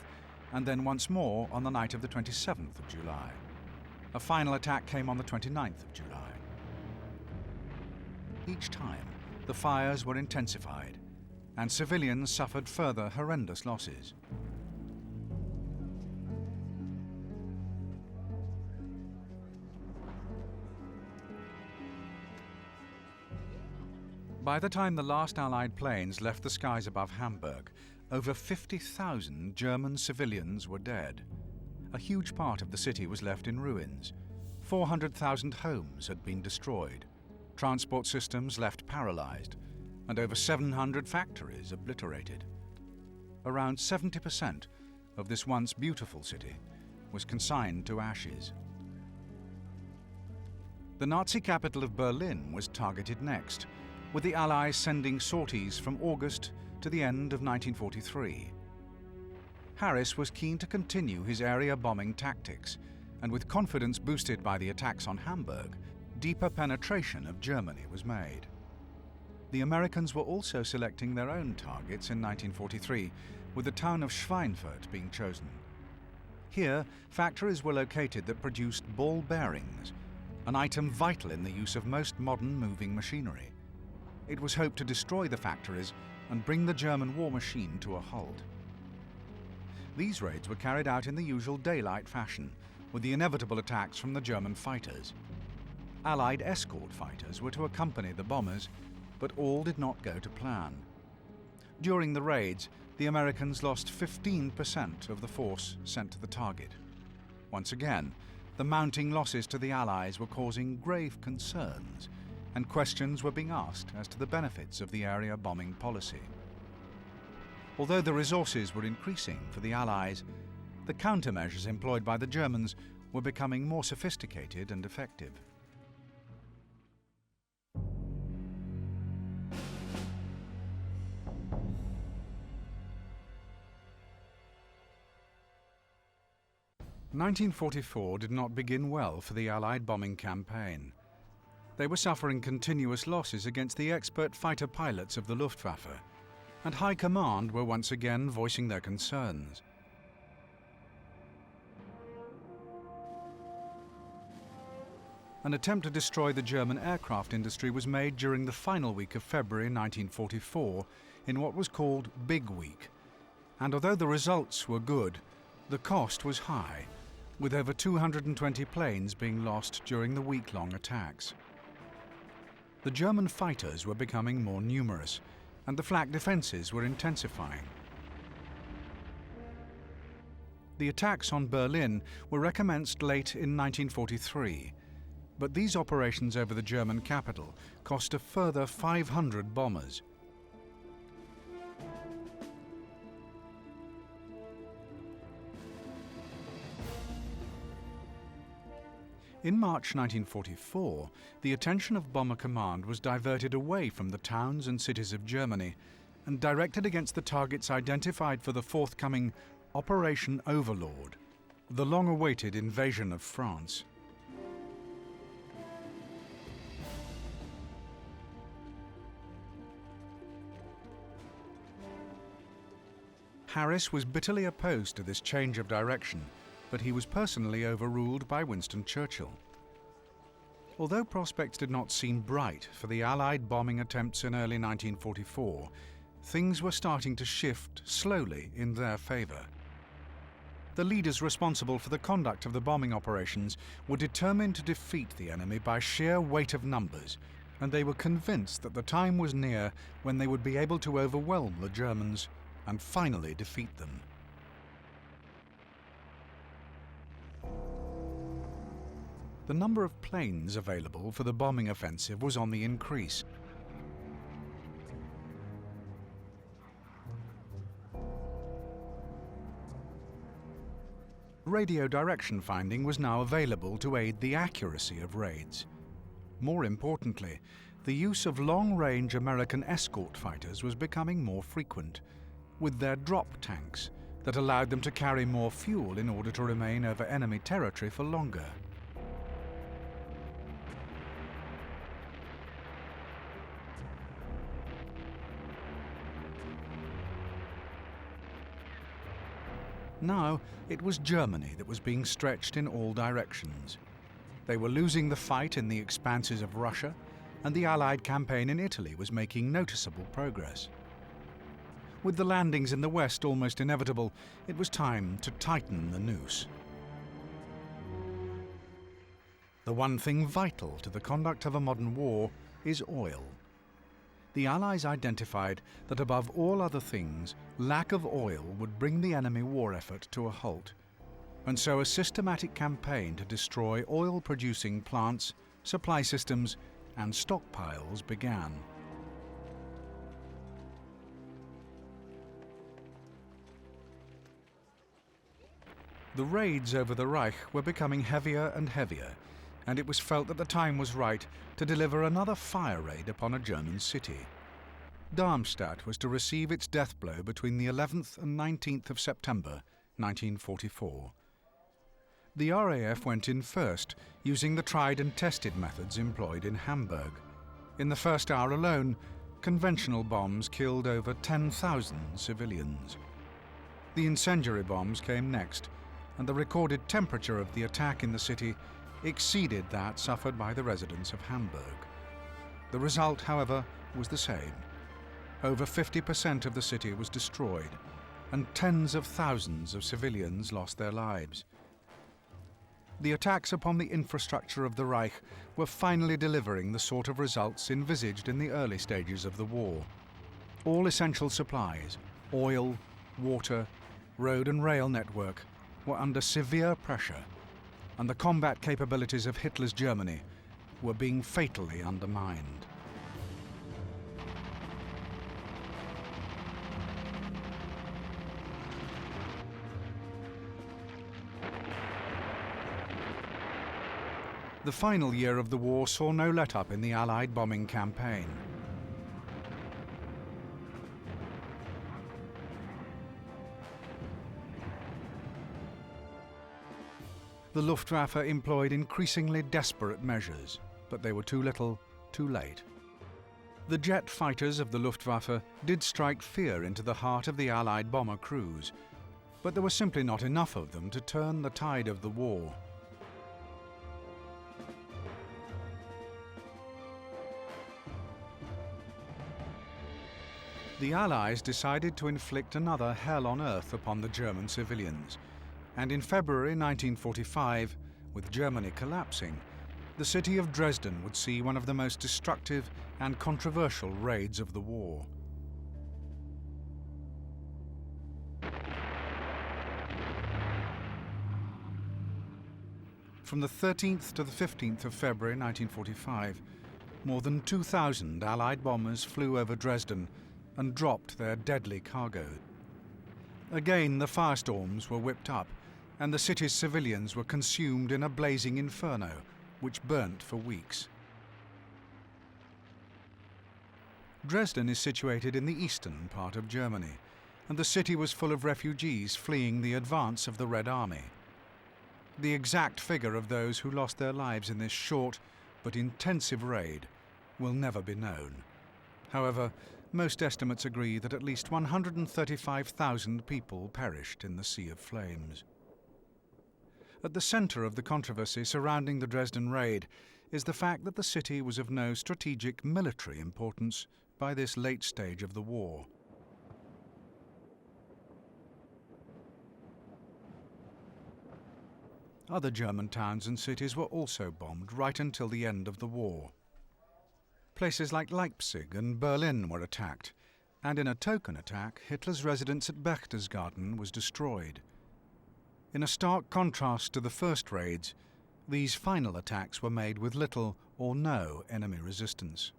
and then once more on the night of the 27th of July. A final attack came on the 29th of July. Each time, the fires were intensified and civilians suffered further horrendous losses. By the time the last Allied planes left the skies above Hamburg, over 50,000 German civilians were dead. A huge part of the city was left in ruins. 400,000 homes had been destroyed, transport systems left paralyzed, and over 700 factories obliterated. Around 70% of this once beautiful city was consigned to ashes. The Nazi capital of Berlin was targeted next, with the Allies sending sorties from August to the end of 1943. Harris was keen to continue his area bombing tactics, and with confidence boosted by the attacks on Hamburg, deeper penetration of Germany was made. The Americans were also selecting their own targets in 1943, with the town of Schweinfurt being chosen. Here, factories were located that produced ball bearings, an item vital in the use of most modern moving machinery. It was hoped to destroy the factories and bring the German war machine to a halt. These raids were carried out in the usual daylight fashion, with the inevitable attacks from the German fighters. Allied escort fighters were to accompany the bombers, but all did not go to plan. During the raids, the Americans lost 15% of the force sent to the target. Once again, the mounting losses to the Allies were causing grave concerns, and questions were being asked as to the benefits of the area bombing policy. Although the resources were increasing for the Allies, the countermeasures employed by the Germans were becoming more sophisticated and effective. "1944 did not begin well for the Allied bombing campaign. They were suffering continuous losses against the expert fighter pilots of the Luftwaffe, and High Command were once again voicing their concerns. An attempt to destroy the German aircraft industry was made during the final week of February 1944 in what was called Big Week, and although the results were good, the cost was high, with over 220 planes being lost during the week-long attacks. The German fighters were becoming more numerous, and the Flak defences were intensifying. The attacks on Berlin were recommenced late in 1943, but these operations over the German capital cost a further 500 bombers. In March 1944, the attention of Bomber Command was diverted away from the towns and cities of Germany and directed against the targets identified for the forthcoming Operation Overlord, the long-awaited invasion of France. Harris was bitterly opposed to this change of direction, but he was personally overruled by Winston Churchill. Although prospects did not seem bright for the Allied bombing attempts in early 1944, things were starting to shift slowly in their favour. The leaders responsible for the conduct of the bombing operations were determined to defeat the enemy by sheer weight of numbers, and they were convinced that the time was near when they would be able to overwhelm the Germans and finally defeat them. The number of planes available for the bombing offensive was on the increase. Radio direction finding was now available to aid the accuracy of raids. More importantly, the use of long-range American escort fighters was becoming more frequent, with their drop tanks that allowed them to carry more fuel in order to remain over enemy territory for longer. Now, it was Germany that was being stretched in all directions. They were losing the fight in the expanses of Russia, and the Allied campaign in Italy was making noticeable progress. With the landings in the West almost inevitable, it was time to tighten the noose. The one thing vital to the conduct of a modern war is oil. The Allies identified that above all other things, lack of oil would bring the enemy war effort to a halt, and so a systematic campaign to destroy oil-producing plants, supply systems, and stockpiles began. The raids over the Reich were becoming heavier and heavier, and it was felt that the time was right to deliver another fire raid upon a German city. Darmstadt was to receive its death blow between the 11th and 19th of September 1944. The RAF went in first, using the tried and tested methods employed in Hamburg. In the first hour alone, conventional bombs killed over 10,000 civilians. The incendiary bombs came next, and the recorded temperature of the attack in the city exceeded that suffered by the residents of Hamburg. The result, however, was the same. Over 50% of the city was destroyed, and tens of thousands of civilians lost their lives. The attacks upon the infrastructure of the Reich were finally delivering the sort of results envisaged in the early stages of the war. All essential supplies, oil, water, road and rail network, were under severe pressure, and the combat capabilities of Hitler's Germany were being fatally undermined. The final year of the war saw no let-up in the Allied bombing campaign. The Luftwaffe employed increasingly desperate measures, but they were too little, too late. The jet fighters of the Luftwaffe did strike fear into the heart of the Allied bomber crews, but there were simply not enough of them to turn the tide of the war. The Allies decided to inflict another hell on earth upon the German civilians, and in February 1945, with Germany collapsing, the city of Dresden would see one of the most destructive and controversial raids of the war. From the 13th to the 15th of February 1945, more than 2,000 Allied bombers flew over Dresden and dropped their deadly cargo. Again, the firestorms were whipped up, and the city's civilians were consumed in a blazing inferno, which burnt for weeks. Dresden is situated in the eastern part of Germany, and the city was full of refugees fleeing the advance of the Red Army. The exact figure of those who lost their lives in this short but intensive raid will never be known. However, most estimates agree that at least 135,000 people perished in the Sea of Flames. At the centre of the controversy surrounding the Dresden raid is the fact that the city was of no strategic military importance by this late stage of the war. Other German towns and cities were also bombed right until the end of the war. Places like Leipzig and Berlin were attacked, and in a token attack, Hitler's residence at Berchtesgaden was destroyed. In a stark contrast to the first raids, these final attacks were made with little or no enemy resistance.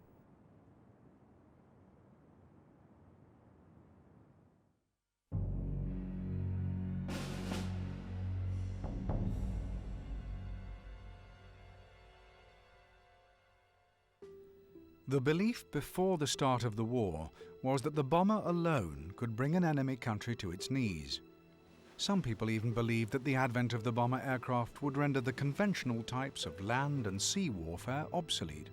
The belief before the start of the war was that the bomber alone could bring an enemy country to its knees. Some people even believed that the advent of the bomber aircraft would render the conventional types of land and sea warfare obsolete.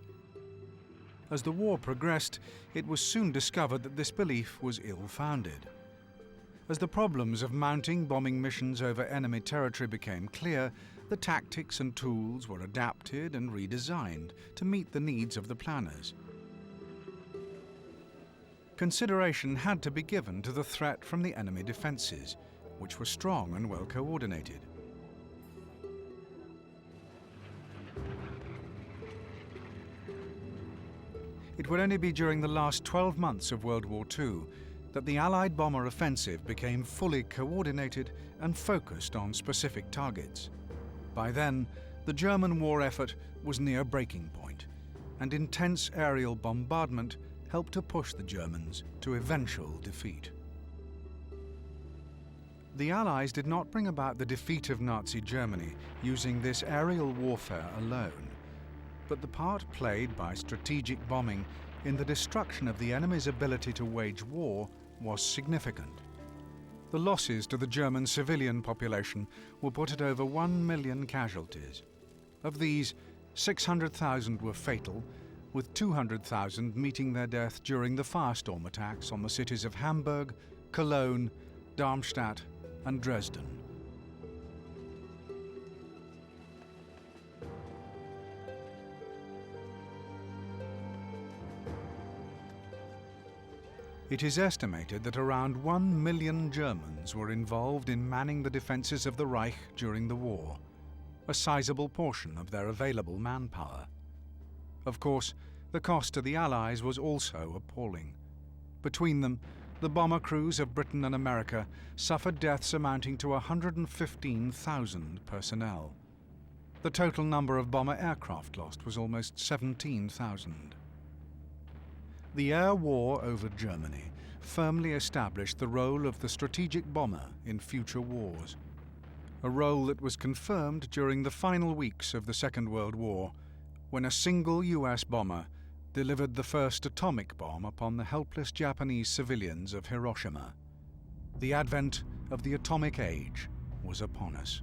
As the war progressed, it was soon discovered that this belief was ill-founded. As the problems of mounting bombing missions over enemy territory became clear, the tactics and tools were adapted and redesigned to meet the needs of the planners. Consideration had to be given to the threat from the enemy defences, which were strong and well coordinated. It would only be during the last 12 months of World War II that the Allied bomber offensive became fully coordinated and focused on specific targets. By then, the German war effort was near breaking point, and intense aerial bombardment helped to push the Germans to eventual defeat. The Allies did not bring about the defeat of Nazi Germany using this aerial warfare alone, but the part played by strategic bombing in the destruction of the enemy's ability to wage war was significant. The losses to the German civilian population were put at over 1 million casualties. Of these, 600,000 were fatal, with 200,000 meeting their death during the Firestorm attacks on the cities of Hamburg, Cologne, Darmstadt, and Dresden. It is estimated that around 1 million Germans were involved in manning the defences of the Reich during the war, a sizable portion of their available manpower. Of course, the cost to the Allies was also appalling. Between them, the bomber crews of Britain and America suffered deaths amounting to 115,000 personnel. The total number of bomber aircraft lost was almost 17,000. The air war over Germany firmly established the role of the strategic bomber in future wars, a role that was confirmed during the final weeks of the Second World War, when a single US bomber delivered the first atomic bomb upon the helpless Japanese civilians of Hiroshima. The advent of the atomic age was upon us.